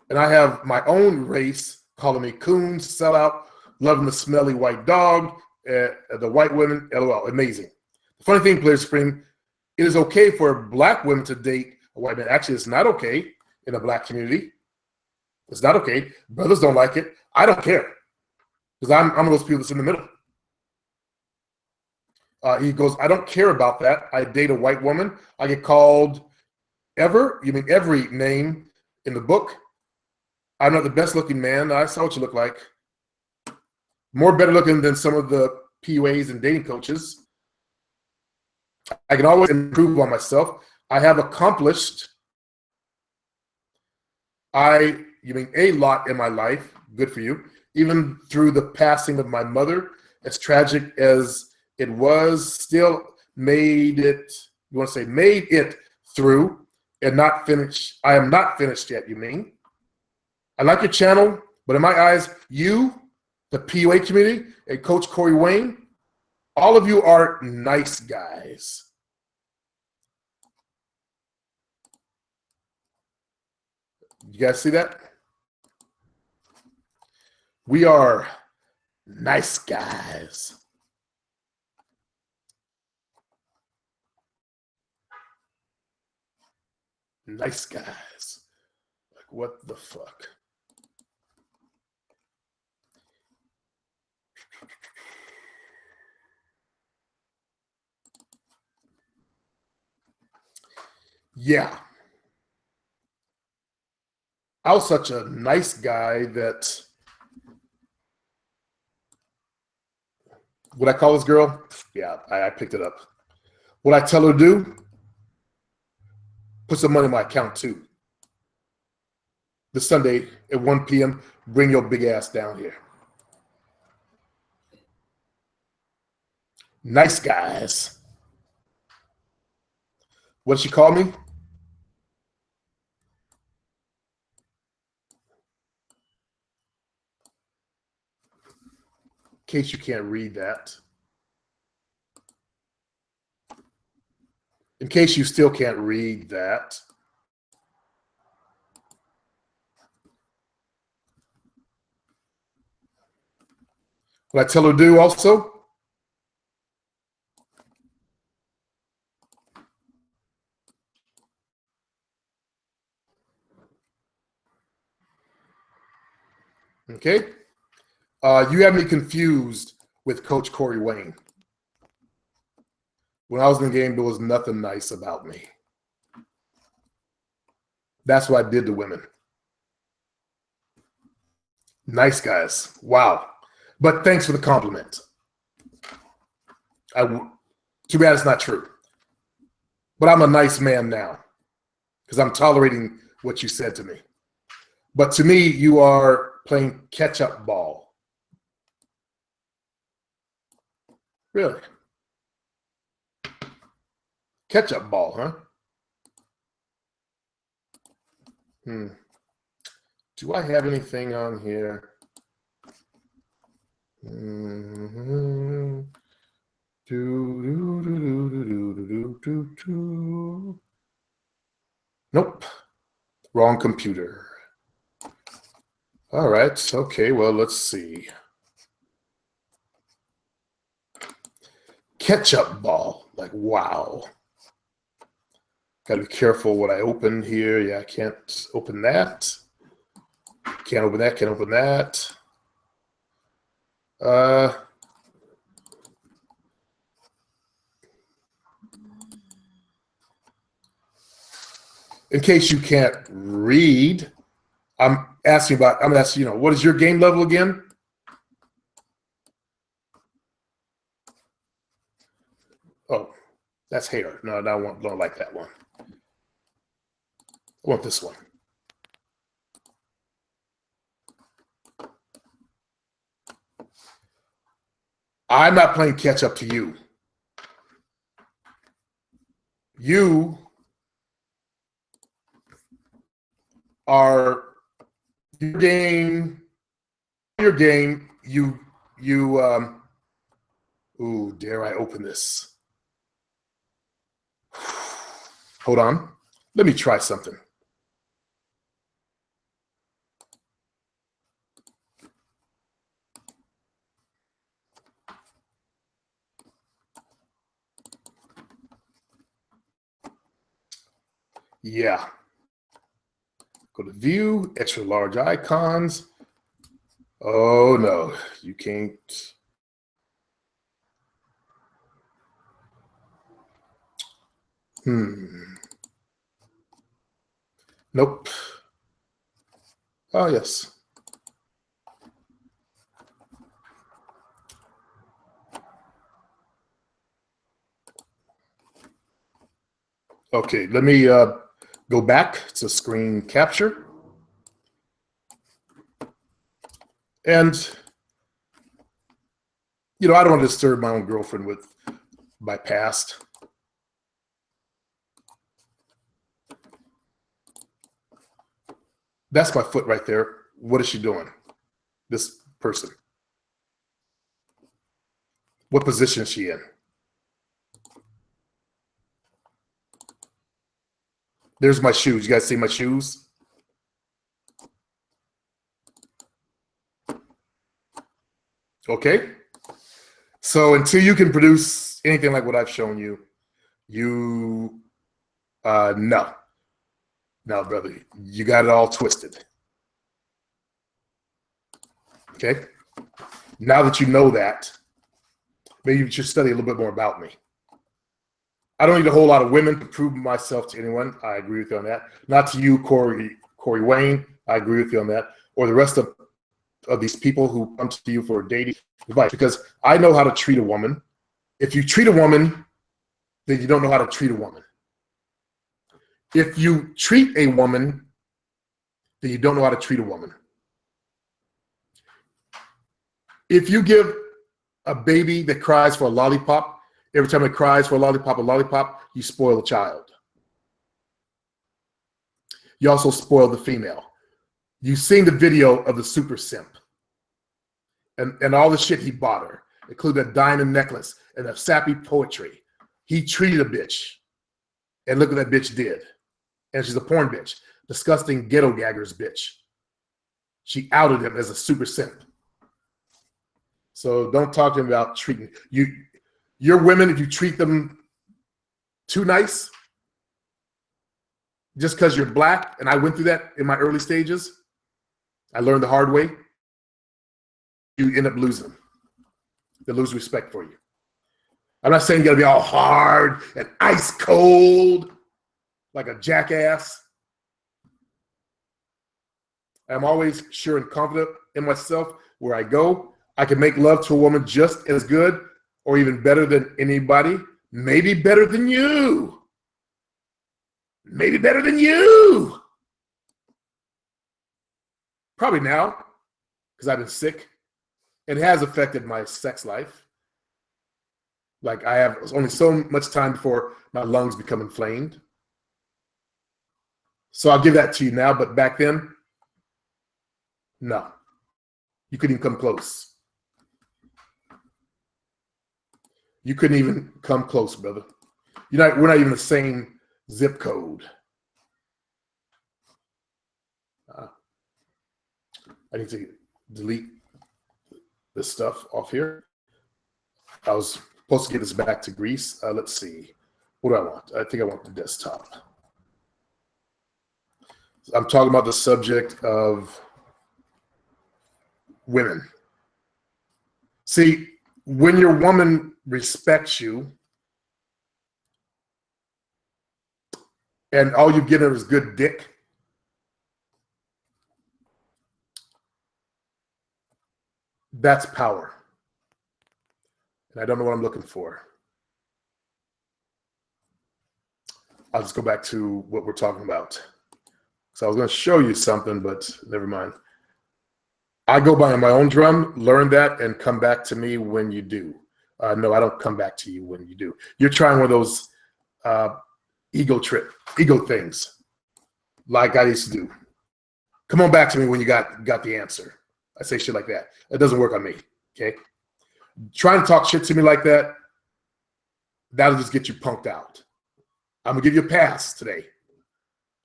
A: And I have my own race calling me coon, sellout, loving the smelly white dog, the white women, LOL, amazing. The funny thing, Player Supreme, it is okay for black women to date a white man. Actually, it's not okay in the black community. It's not okay. Brothers don't like it. I don't care. Because I'm one of those people that's in the middle. He goes, I don't care about that. I date a white woman. I get called you mean every name in the book. I'm not the best looking man. I saw what you look like. More better looking than some of the PUAs and dating coaches. I can always improve on myself. I have accomplished, you mean a lot in my life. Good for you. Even through the passing of my mother, as tragic as it was, still made it, made it through and not finished. I am not finished yet, you mean? I like your channel, but in my eyes, you, the PUA community, and Coach Corey Wayne, all of you are nice guys. You guys see that? We are nice guys. Nice guys. Like, what the fuck? Yeah. I was such a nice guy that, what I call this girl? Yeah, I picked it up. What I tell her to do? Put some money in my account too. This Sunday at 1 p.m., bring your big ass down here. Nice guys. What did she call me? In case you can't read that. In case you still can't read that. What I tell her to do also? Okay. You have me confused with Coach Corey Wayne. When I was in the game, there was nothing nice about me. That's what I did to women. Nice guys. Wow. But thanks for the compliment. Too bad it's not true. But I'm a nice man now because I'm tolerating what you said to me. But to me, you are playing catch-up ball. Really? Catch-up ball, huh? Do I have anything on here? Nope. Wrong computer. All right. Okay. Well, let's see. Ketchup ball. Like, wow. Got to be careful what I open here. Yeah, I can't open that. Can't open that. Can't open that. In case you can't read, I'm asking, what is your game level again? Oh, that's hair. No, I don't like that one. I want this one. I'm not playing catch up to you. You are your game, ooh, dare I open this? Hold on. Let me try something. Yeah. Go to view, extra large icons. Oh no, you can't. Nope. Oh, yes. Okay, let me go back to screen capture. And, I don't want to disturb my own girlfriend with my past. That's my foot right there. What is she doing? This person. What position is she in? There's my shoes. You guys see my shoes? Okay. So until you can produce anything like what I've shown you, no. No, brother, you got it all twisted. Okay. Now that you know that, maybe you should study a little bit more about me. I don't need a whole lot of women to prove myself to anyone. I agree with you on that. Not to you, Corey Wayne. I agree with you on that. Or the rest of these people who come to you for dating advice, because I know how to treat a woman. If you treat a woman, then you don't know how to treat a woman. If you treat a woman, then you don't know how to treat a woman. If you give a baby that cries for a lollipop, every time it cries for a lollipop, you spoil a child. You also spoil the female. You've seen the video of the super simp and all the shit he bought her, including that diamond necklace and that sappy poetry. He treated a bitch, and look what that bitch did. And she's a porn bitch, disgusting ghetto gaggers bitch. She outed him as a super simp. So don't talk to him about treating your women. If you treat them too nice, just because you're black, and I went through that in my early stages, I learned the hard way, you end up losing them. They lose respect for you. I'm not saying you got to be all hard and ice cold like a jackass. I'm always sure and confident in myself where I go. I can make love to a woman just as good or even better than anybody. Maybe better than you. Maybe better than you. Probably now, because I've been sick. It has affected my sex life. Like I have only so much time before my lungs become inflamed. So I'll give that to you now, but back then, no. You couldn't even come close. You couldn't even come close, brother. We're not even the same zip code. I need to delete this stuff off here. I was supposed to get this back to Greece. Let's see. What do I want? I think I want the desktop. I'm talking about the subject of women. See, when your woman respects you and all you get her is good dick, that's power. And I don't know what I'm looking for. I'll just go back to what we're talking about. So I was going to show you something, but never mind. I go by my own drum, learn that, and come back to me when you do. No, I don't come back to you when you do. You're trying one of those ego things, like I used to do. Come on back to me when you got the answer. I say shit like that. It doesn't work on me, okay? Trying to talk shit to me like that, that'll just get you punked out. I'm going to give you a pass today.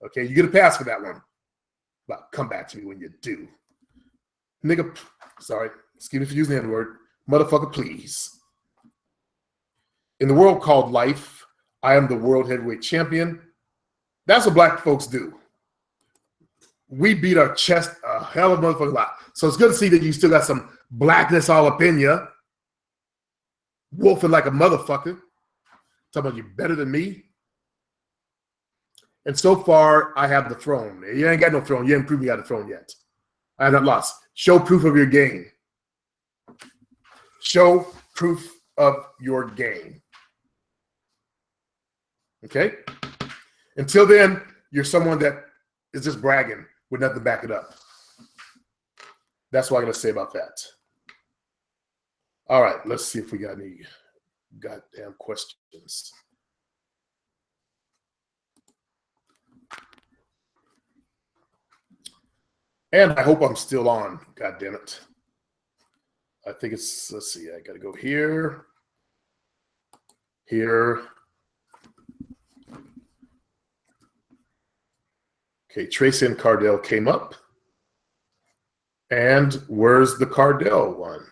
A: Okay, you get a pass for that one. But come back to me when you do. Nigga, sorry, excuse me for using that word. Motherfucker, please. In the world called life, I am the world heavyweight champion. That's what black folks do. We beat our chest a hell of a motherfucking lot. So it's good to see that you still got some blackness all up in you. Wolfing like a motherfucker. Talking about you better than me. And so far, I have the throne. You ain't got no throne. You ain't proved me got the throne yet. I have not lost. Show proof of your game. Show proof of your game. Okay? Until then, you're someone that is just bragging with nothing to back it up. That's what I'm going to say about that. All right, let's see if we got any goddamn questions. And I hope I'm still on. God damn it. I think it's, let's see, I got to go here. Here. Okay, Tracy and Cardel came up. And where's the Cardel one?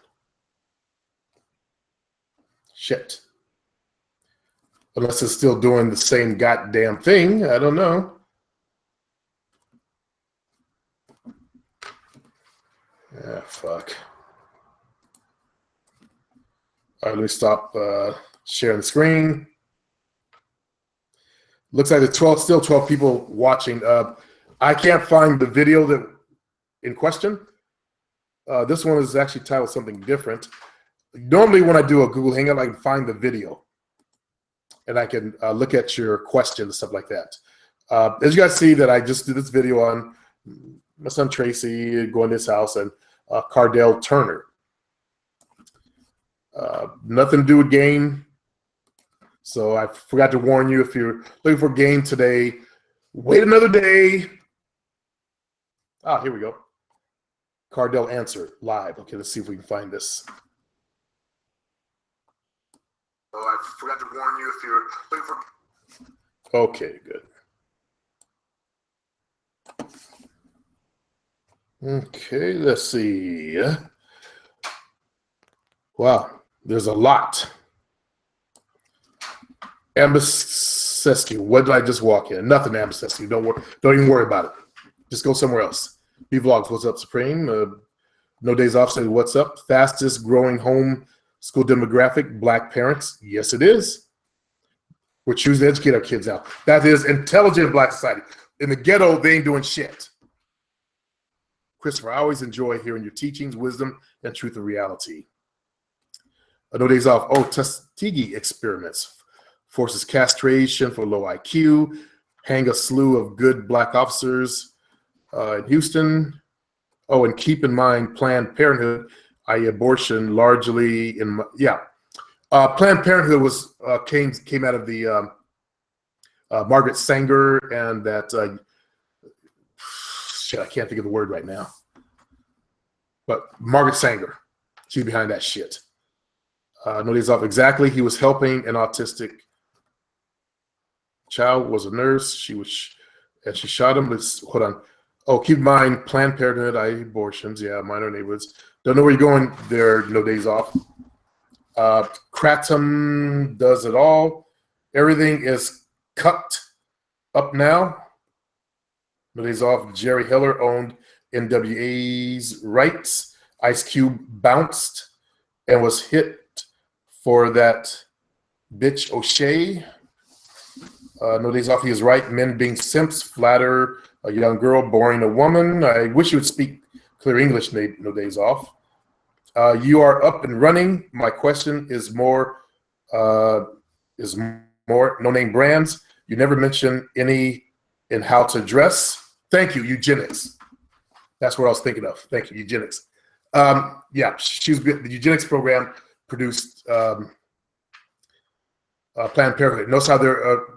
A: Shit. Unless it's still doing the same goddamn thing. I don't know. Ah, fuck. All right, let me stop sharing the screen. Looks like there's still 12 people watching. I can't find the video that in question. This one is actually titled something different. Normally when I do a Google Hangout, I can find the video. And I can look at your questions and stuff like that. As you guys see that I just did this video on my son Tracy going to his house and Cardel Turner. Nothing to do with game. So I forgot to warn you, if you're looking for game today, wait another day. Ah, here we go. Cardel answer live. Okay, let's see if we can find this. Oh, I forgot to warn you if you're looking for. Okay, good. Okay, let's see. Wow, there's a lot. Ambasescu, what did I just walk in? Nothing, Ambasescu. Don't even worry about it. Just go somewhere else. B-Vlogs, what's up, Supreme? No Days Off, say what's up? Fastest growing home school demographic, Black parents. Yes, it is. We're choosing to educate our kids out. That is intelligent Black society. In the ghetto, they ain't doing shit. Christopher, I always enjoy hearing your teachings, wisdom, and truth of reality. No Days Off. Oh, Tuskegee experiments. Forces castration for low IQ. Hang a slew of good Black officers in Houston. Oh, and keep in mind Planned Parenthood, i.e. abortion, largely in, yeah. Planned Parenthood was came out of the Margaret Sanger and that, shit, I can't think of the word right now. But Margaret Sanger, she's behind that shit. No Days Off, exactly. He was helping an autistic child, was a nurse. And she shot him. Let's hold on. Oh, keep in mind, Planned Parenthood, abortions, yeah, minor neighborhoods. Don't know where you're going there, No Days Off. Kratom does it all. Everything is cut up now. No Days Off, Jerry Heller owned NWA's rights. Ice Cube bounced and was hit for that bitch O'Shea. No Days Off, he is right. Men being simps, flatter a young girl, boring a woman. I wish you would speak clear English, No Days Off. You are up and running. My question is more no name brands. You never mention any in how to dress. Thank you, eugenics. That's what I was thinking of. Thank you, eugenics. Yeah, the eugenics program produced Planned Parenthood. Notice how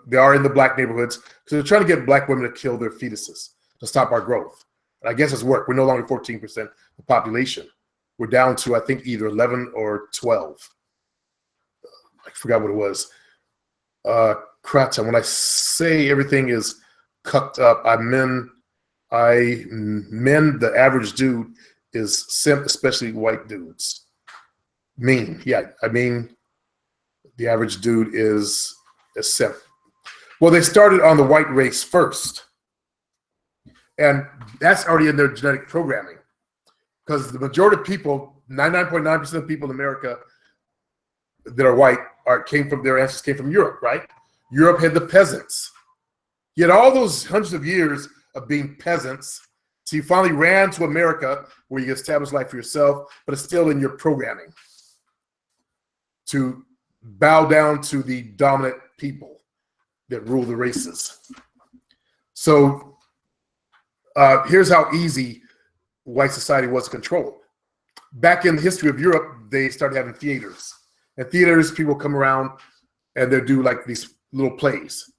A: they are in the Black neighborhoods because they're trying to get Black women to kill their fetuses to stop our growth. And I guess it's worked. We're no longer 14% of the population. We're down to, I think, either 11 or 12. I forgot what it was. Kratom. When I say everything is cucked up, I mean the average dude is simp, especially white dudes. Mean, yeah, I mean the average dude is a simp. Well, they started on the white race first. And that's already in their genetic programming. Because the majority of people, 99.9% of people in America that are white, their ancestors came from Europe, right? Europe had the peasants. You had all those hundreds of years of being peasants. So you finally ran to America where you established life for yourself, but it's still in your programming to bow down to the dominant people that rule the races. So here's how easy white society was to control. Back in the history of Europe, they started having theaters. And theaters, people come around and they do like these little plays.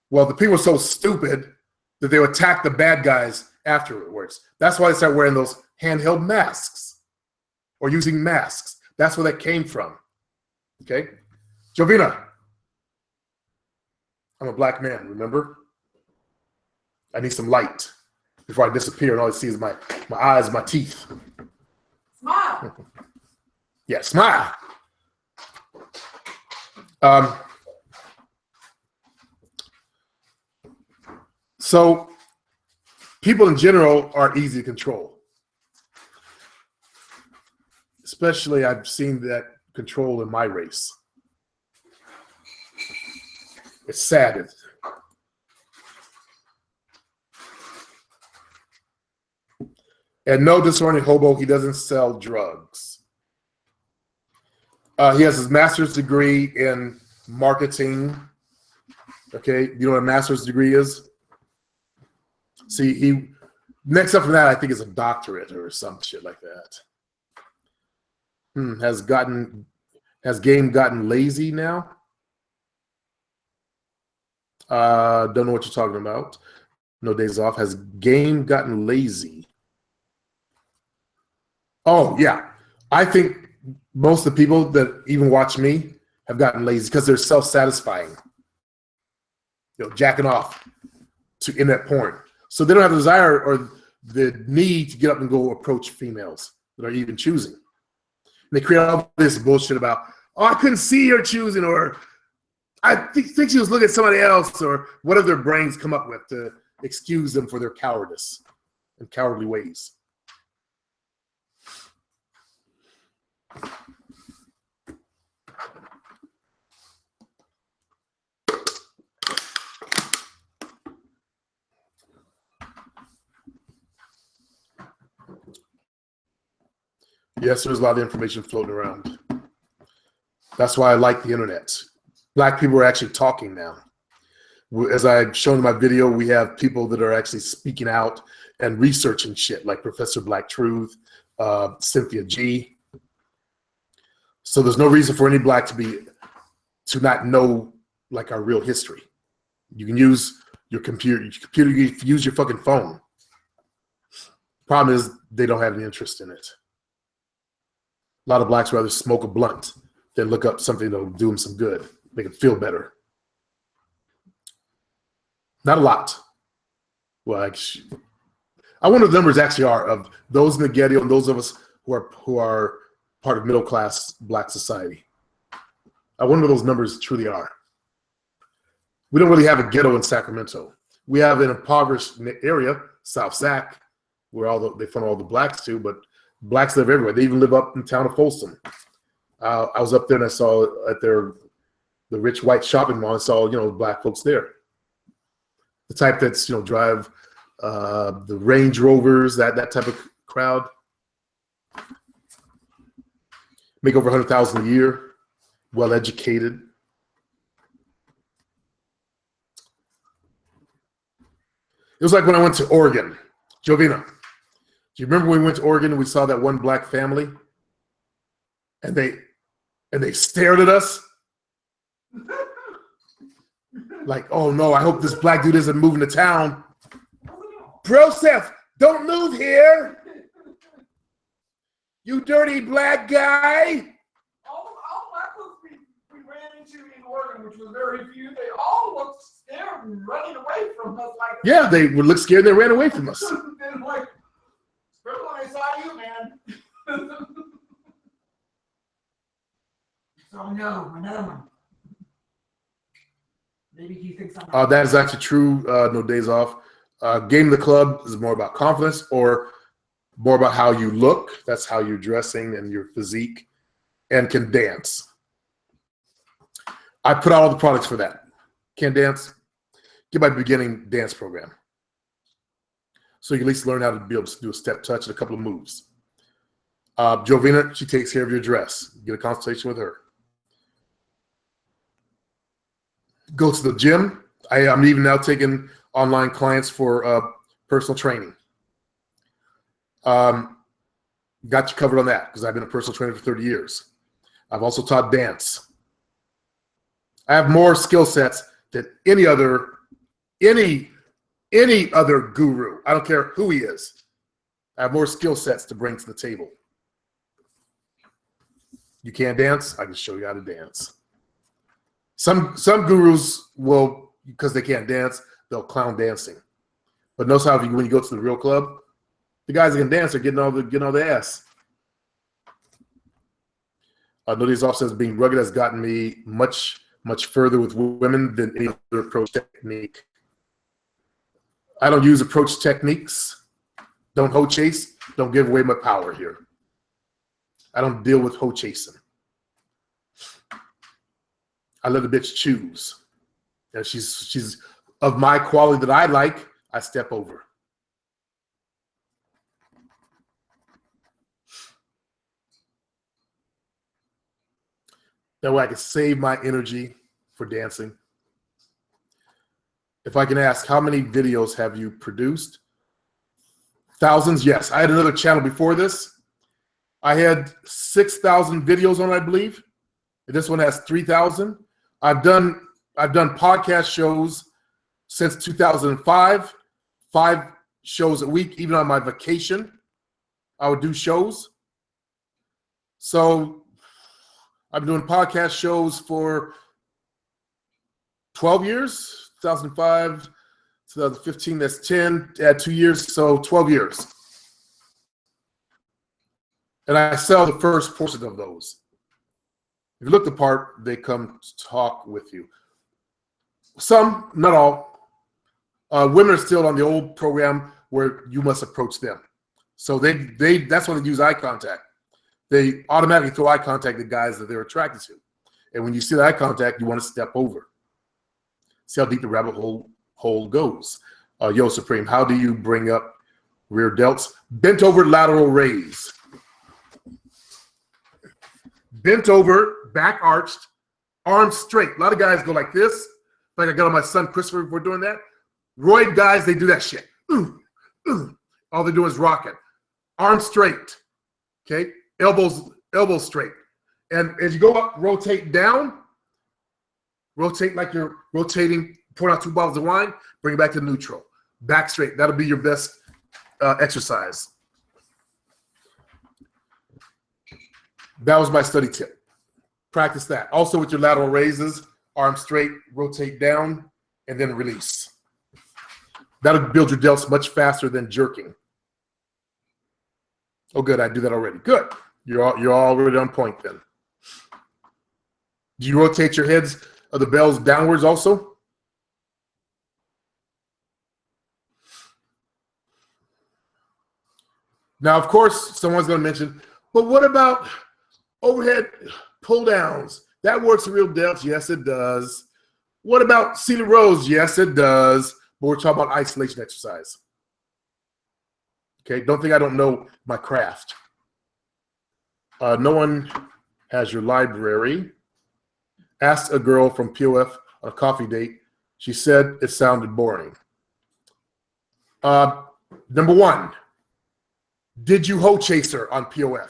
A: Well, the people were so stupid that they would attack the bad guys afterwards. That's why they started wearing those handheld masks or using masks. That's where that came from. Okay? Jovina, I'm a black man, remember? I need some light before I disappear and all I see is my eyes, my teeth.
D: Smile.
A: Yeah, smile. So people in general are easy to control. Especially I've seen that control in my race. It's sad. And no discerning hobo, he doesn't sell drugs. He has his master's degree in marketing. Okay, you know what a master's degree is? See, he next up from that, I think, is a doctorate or some shit like that. Has game gotten lazy now? Don't know what you're talking about. No days off. Has game gotten lazy? Oh yeah, I think most of the people that even watch me have gotten lazy because they're self-satisfying. You know, jacking off to internet porn. So they don't have the desire or the need to get up and go approach females that are even choosing. And they create all this bullshit about, oh, I couldn't see her choosing, or I think she was looking at somebody else, or whatever their brains come up with to excuse them for their cowardice and cowardly ways. Yes, there's a lot of information floating around. That's why I like the internet. Black people are actually talking now. As I've shown in my video, we have people that are actually speaking out and researching shit, like Professor Black Truth, Cynthia G. So there's no reason for any black to not know like our real history. You can use your computer, you can use your fucking phone. Problem is they don't have any interest in it. A lot of blacks rather smoke a blunt than look up something that'll do them some good, make them feel better. Not a lot. Well, I wonder what the numbers actually are of those in the ghetto and those of us who are part of middle class black society. I wonder what those numbers truly are. We don't really have a ghetto in Sacramento. We have an impoverished area, South Sac, where they fund all the blacks to, but blacks live everywhere. They even live up in the town of Folsom. I was up there and I saw at the rich white shopping mall, I saw, black folks there. The type that's, drive the Range Rovers, that type of crowd. Make over $100,000 a year, well educated. It was like when I went to Oregon. Jovina, do you remember when we went to Oregon and we saw that one black family? And they stared at us? Like, oh no, I hope this black dude isn't moving to town. Broseph, don't move here. You dirty black guy.
D: All black folks we ran into in Oregon, which was very few, they all looked scared and running away from us. Like,
A: yeah, they would look scared and they ran away from us.
D: Then like, remember when I saw you, man? So no, another one. Maybe he thinks I'm
A: that is actually true. No days off. Game of the club is more about confidence or more about how you look. That's how you're dressing and your physique, and can dance. I put out all the products for that. Can't dance? get my beginning dance program. So you can at least learn how to be able to do a step touch and a couple of moves. Jovina, she takes care of your dress. Get a consultation with her. Go to the gym. I'm even now taking online clients for personal training. Got you covered on that because I've been a personal trainer for 30 years. I've also taught dance. I have more skill sets than any other guru. I don't care who he is. I have more skill sets to bring to the table. You can't dance? I can show you how to dance. Some gurus will, because they can't dance, they'll clown dancing. But notice how when you go to the real club, the guys that can dance are getting all the ass. Notice also says being rugged has gotten me much further with women than any other approach technique. I don't use approach techniques. Don't hoe chase. Don't give away my power here. I don't deal with hoe chasing. I let the bitch choose. And she's of my quality that I like, I step over. That way I can save my energy for dancing. If I can ask, how many videos have you produced? Thousands, yes. I had another channel before this. I had 6,000 videos on it, I believe. This one has 3,000. I've done podcast shows since 2005, 5 shows a week, even on my vacation. I would do shows. So I've been doing podcast shows for 12 years, 2005, 2015, that's 10, add 2 years, so 12 years. And I sell the first portion of those. If you look the part, they come to talk with you. Some, not all. Women are still on the old program where you must approach them. So that's when they use eye contact. They automatically throw eye contact at guys that they're attracted to. And when you see the eye contact, you want to step over. See how deep the rabbit hole goes. Yo, Supreme, how do you bring up rear delts? Bent over lateral raise. Bent over, back arched, arms straight. A lot of guys go like this. Like I got on my son Christopher for doing that. Roid guys, they do that shit. All they do is rock it. Arms straight. Okay? Elbows straight. And as you go up, rotate down. Rotate like you're rotating, pour out 2 bottles of wine, bring it back to neutral. Back straight. That'll be your best exercise. That was my study tip. Practice that. Also with your lateral raises, arm straight, rotate down, and then release. That'll build your delts much faster than jerking. Oh, good. I do that already. Good. You're already on point then. Do you rotate your heads of the bells downwards also? Now, of course, someone's going to mention, but what about overhead pull downs? That works real delts. Yes, it does. What about seated rows? Yes, it does. But we're talking about isolation exercise. Okay, don't think I don't know my craft. No one has your library. Asked a girl from POF on a coffee date. She said it sounded boring. Number 1, did you hoe chase her on POF?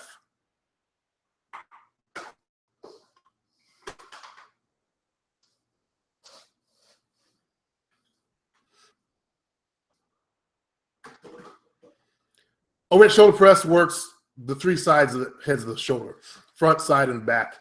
A: Overhead shoulder press works the 3 sides of the heads of the shoulder, front, side, and back.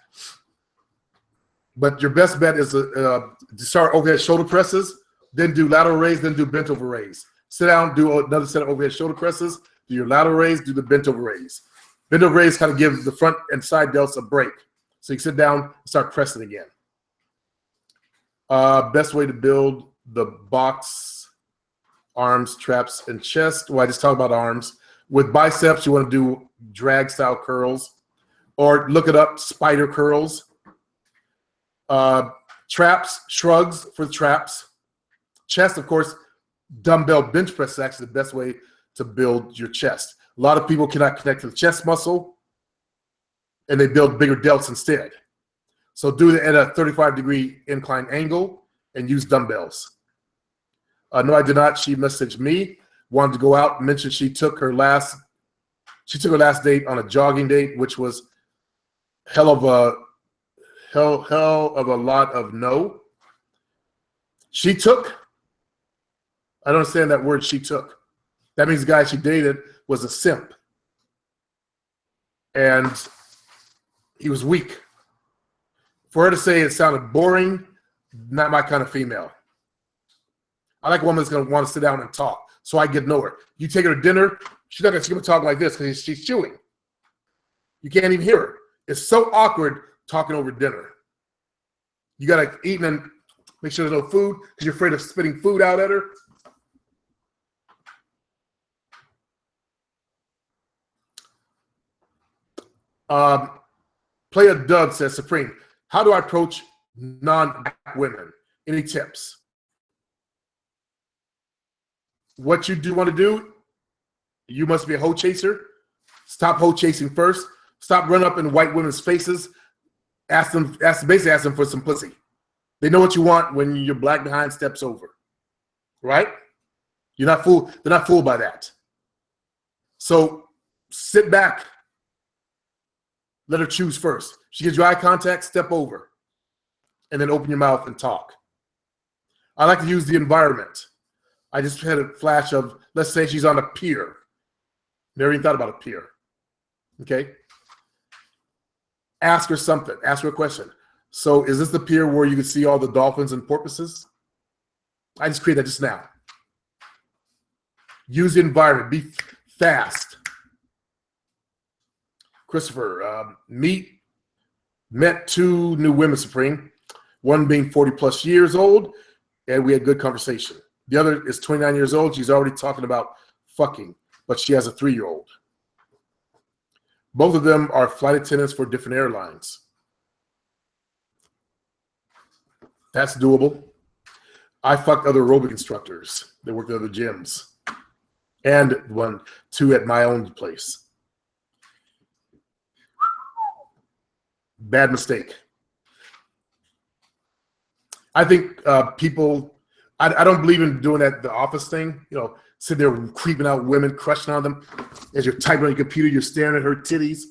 A: But your best bet is to start overhead shoulder presses, then do lateral raise, then do bent over raise. Sit down, do another set of overhead shoulder presses, do your lateral raise, do the bent over raise. Bent over raise kind of gives the front and side delts a break. So you can sit down and start pressing again. Best way to build the box, arms, traps, and chest. Well, I just talked about arms. With biceps, you want to do drag style curls, or look it up, spider curls. Traps, shrugs for the traps. Chest, of course, dumbbell bench press is actually the best way to build your chest. A lot of people cannot connect to the chest muscle, and they build bigger delts instead. So do it at a 35-degree incline angle and use dumbbells. No, I did not. She messaged me, wanted to go out, mentioned she took her last date on a jogging date, which was hell of a lot of no. She took. I don't understand that word, she took. That means the guy she dated was a simp. And he was weak. For her to say it sounded boring, not my kind of female. I like a woman that's going to want to sit down and talk, so I get to know her. You take her to dinner, she's going to talk like this because she's chewing. You can't even hear her. It's so awkward talking over dinner. You got to eat and then make sure there's no food because you're afraid of spitting food out at her. Player Dub says, Supreme, how do I approach non-black women? Any tips? What you do want to do, you must be a hoe chaser. Stop hoe chasing first. Stop running up in white women's faces. Basically ask them for some pussy. They know what you want when your black behind steps over. Right? You're not fooled. They're not fooled by that. So sit back. Let her choose first. She gives you eye contact, step over. And then open your mouth and talk. I like to use the environment. I just had a flash of, let's say she's on a pier. Never even thought about a pier. Okay? Ask her something. Ask her a question. So is this the pier where you can see all the dolphins and porpoises? I just created that just now. Use the environment. Be fast. Christopher, met two new women, Supreme. One being 40 plus years old, and we had good conversation. The other is 29 years old. She's already talking about fucking, but she has a 3-year-old. Both of them are flight attendants for different airlines. That's doable. I fucked other aerobic instructors. They worked at other gyms. And 2 at my own place. Bad mistake. I think people, I don't believe in doing that, the office thing, sit there creeping out women, crushing on them. As you're typing on your computer, you're staring at her titties.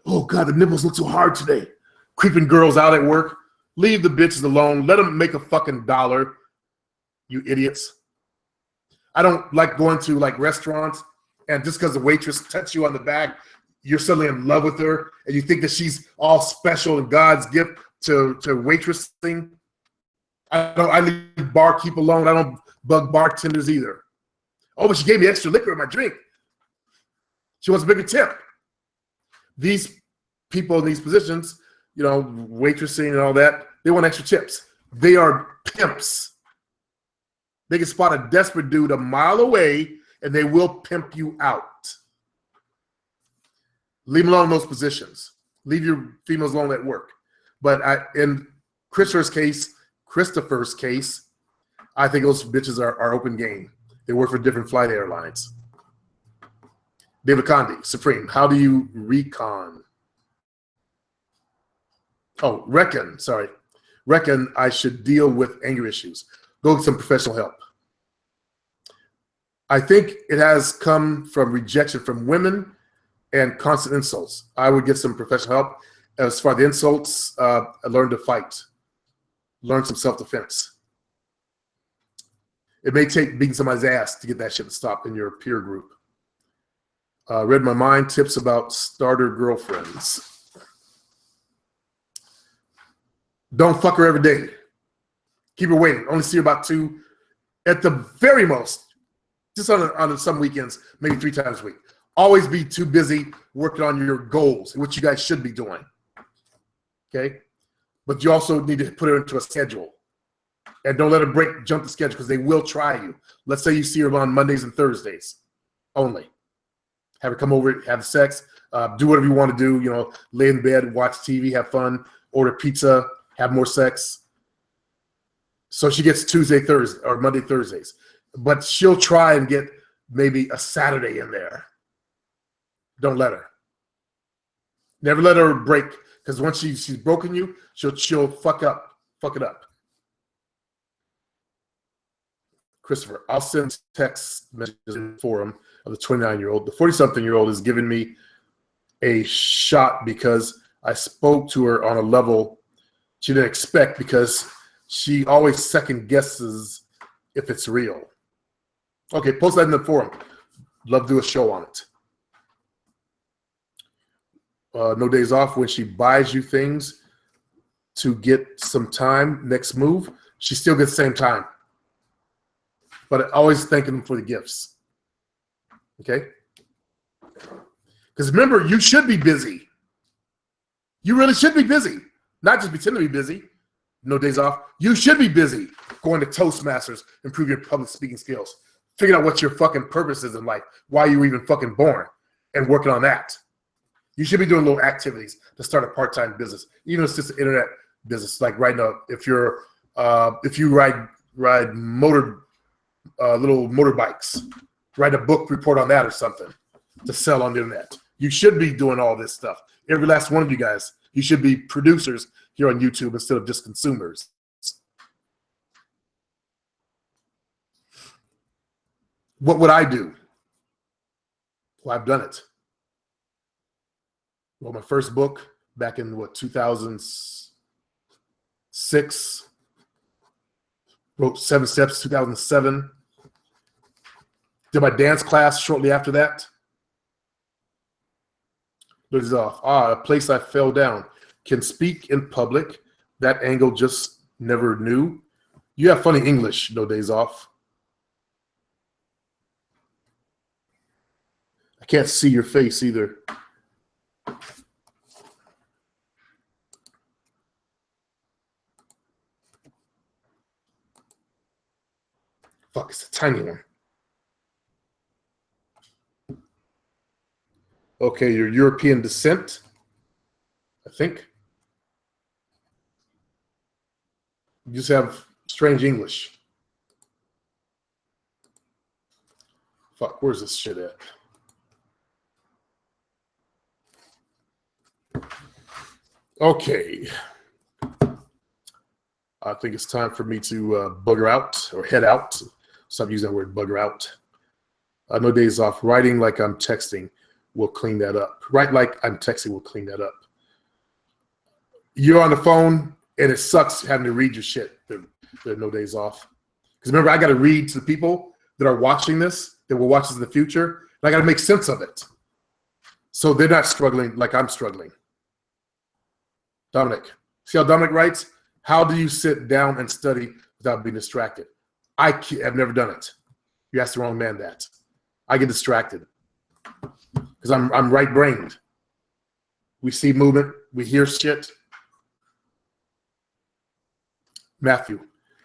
A: Oh God, the nipples look so hard today. Creeping girls out at work. Leave the bitches alone. Let them make a fucking dollar, you idiots. I don't like going to restaurants and just because the waitress touches you on the back, you're suddenly in love with her and you think that she's all special and God's gift to waitressing. I leave barkeep alone. I don't bug bartenders either. Oh, but she gave me extra liquor in my drink. She wants a bigger tip. These people in these positions, waitressing and all that, they want extra tips. They are pimps. They can spot a desperate dude a mile away and they will pimp you out. Leave them alone in those positions. Leave your females alone at work. But in Christopher's case, I think those bitches are open game. They work for different flight airlines. David Condi, Supreme, how do you reckon I should deal with anger issues. Go get some professional help. I think it has come from rejection from women and constant insults. I would get some professional help. As far as the insults, learn to fight. Learn some self-defense. It may take beating somebody's ass to get that shit to stop in your peer group. Read my mind, tips about starter girlfriends. Don't fuck her every day. Keep her waiting. Only see her about 2, at the very most, just on some weekends, maybe 3 times a week. Always be too busy working on your goals, which you guys should be doing. Okay? But you also need to put her into a schedule. And don't let her jump the schedule because they will try you. Let's say you see her on Mondays and Thursdays only. Have her come over, have sex, do whatever you want to do, lay in bed, watch TV, have fun, order pizza, have more sex. So she gets Tuesday, Thursday, or Monday, Thursdays. But she'll try and get maybe a Saturday in there. Don't let her. Never let her break, because once she's broken you, she'll fuck it up. Christopher, I'll send text messages in the forum of the 29-year-old. The 40-something-year-old is giving me a shot because I spoke to her on a level she didn't expect, because she always second guesses if it's real. Okay, post that in the forum. Love to do a show on it. No days off. When she buys you things to get some time, next move, she still gets the same time. But always thanking them for the gifts. Okay? Because remember, you should be busy. You really should be busy. Not just pretend to be busy. No days off. You should be busy going to Toastmasters, improve your public speaking skills, figuring out what your fucking purpose is in life, why you were even fucking born, and working on that. You should be doing little activities to start a part-time business, even if it's just an internet business. Like right now, if you ride little motorbikes, write a book report on that or something to sell on the internet. You should be doing all this stuff. Every last one of you guys, you should be producers here on YouTube instead of just consumers. What would I do? Well, I've done it. Well, my first book back in 2006, wrote 7 Steps, 2007. Did my dance class shortly after that. This is off. A place I fell down. Can speak in public. That angle just never knew. You have funny English, no days off. I can't see your face either. Fuck, it's a tiny one. Okay, you're European descent, I think. You just have strange English. Fuck, where's this shit at? Okay. I think it's time for me to bugger out or head out. Stop using that word, bugger out. No days off. Writing like I'm texting will clean that up. Write like I'm texting will clean that up. You're on the phone and it sucks having to read your shit. There are no days off. Because remember, I got to read to the people that are watching this, that will watch this in the future, and I got to make sense of it. So they're not struggling like I'm struggling. Dominic. See how Dominic writes? How do you sit down and study without being distracted? I've never done it. You asked the wrong man that. I get distracted because I'm right-brained. We see movement. We hear shit. Matthew.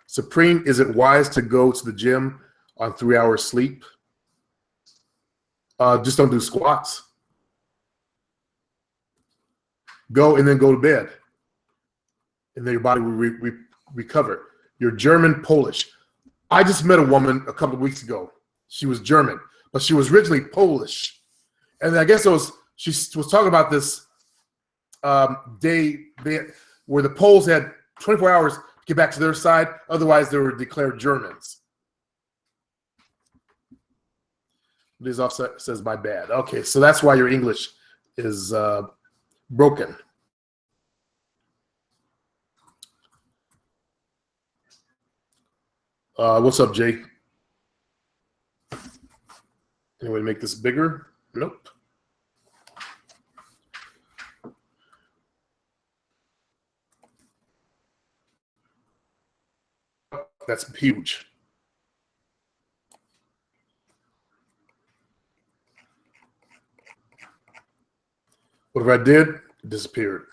A: Supreme, is it wise to go to the gym on 3 hours sleep? Just don't do squats. Go and then go to bed. And then your body will recover. You're German, Polish. I just met a woman a couple of weeks ago. She was German, but she was originally Polish. And I guess she was talking about this day where the Poles had 24 hours to get back to their side. Otherwise, they were declared Germans. This offset says my bad. Okay, so that's why your English is broken. What's up, Jay? Anyway, make this bigger? Nope. That's huge. Whatever I did, it disappeared.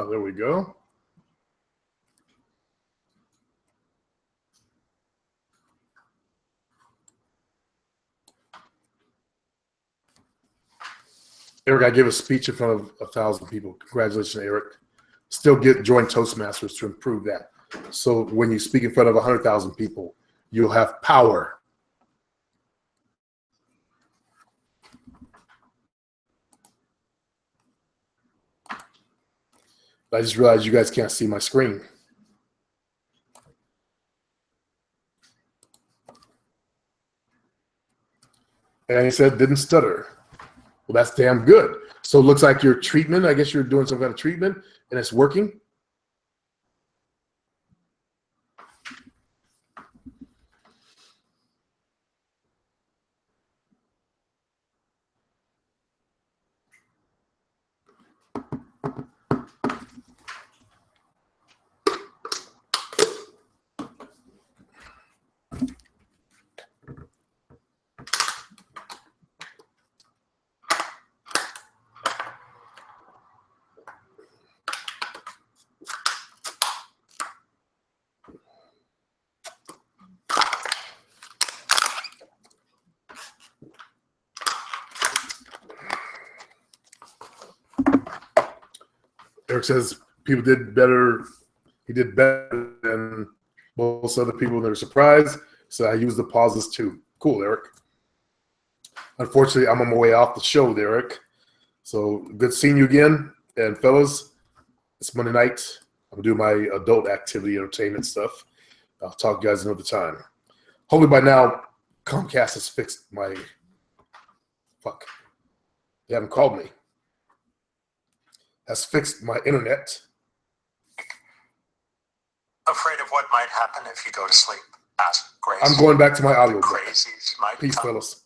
A: There we go. Eric, I gave a speech in front of 1,000 people. Congratulations, Eric. Still join Toastmasters to improve that. So when you speak in front of 100,000 people, you'll have power. I just realized you guys can't see my screen. And he said, didn't stutter. Well, that's damn good. So it looks like your treatment, I guess you're doing some kind of treatment, and it's working. Eric says people did better. He did better than most other people. They're surprised. So I use the pauses too. Cool, Eric. Unfortunately, I'm on my way off the show, Eric. So good seeing you again. And fellas, it's Monday night. I'm doing my adult activity entertainment stuff. I'll talk to you guys another time. Hopefully by now, Comcast has fixed my fuck. They haven't called me. Has fixed my internet.
B: Afraid of what might happen if you go to sleep. Ask Grace.
A: I'm going back to my audio.
B: Crazies might
A: Peace,
B: come.
A: fellas.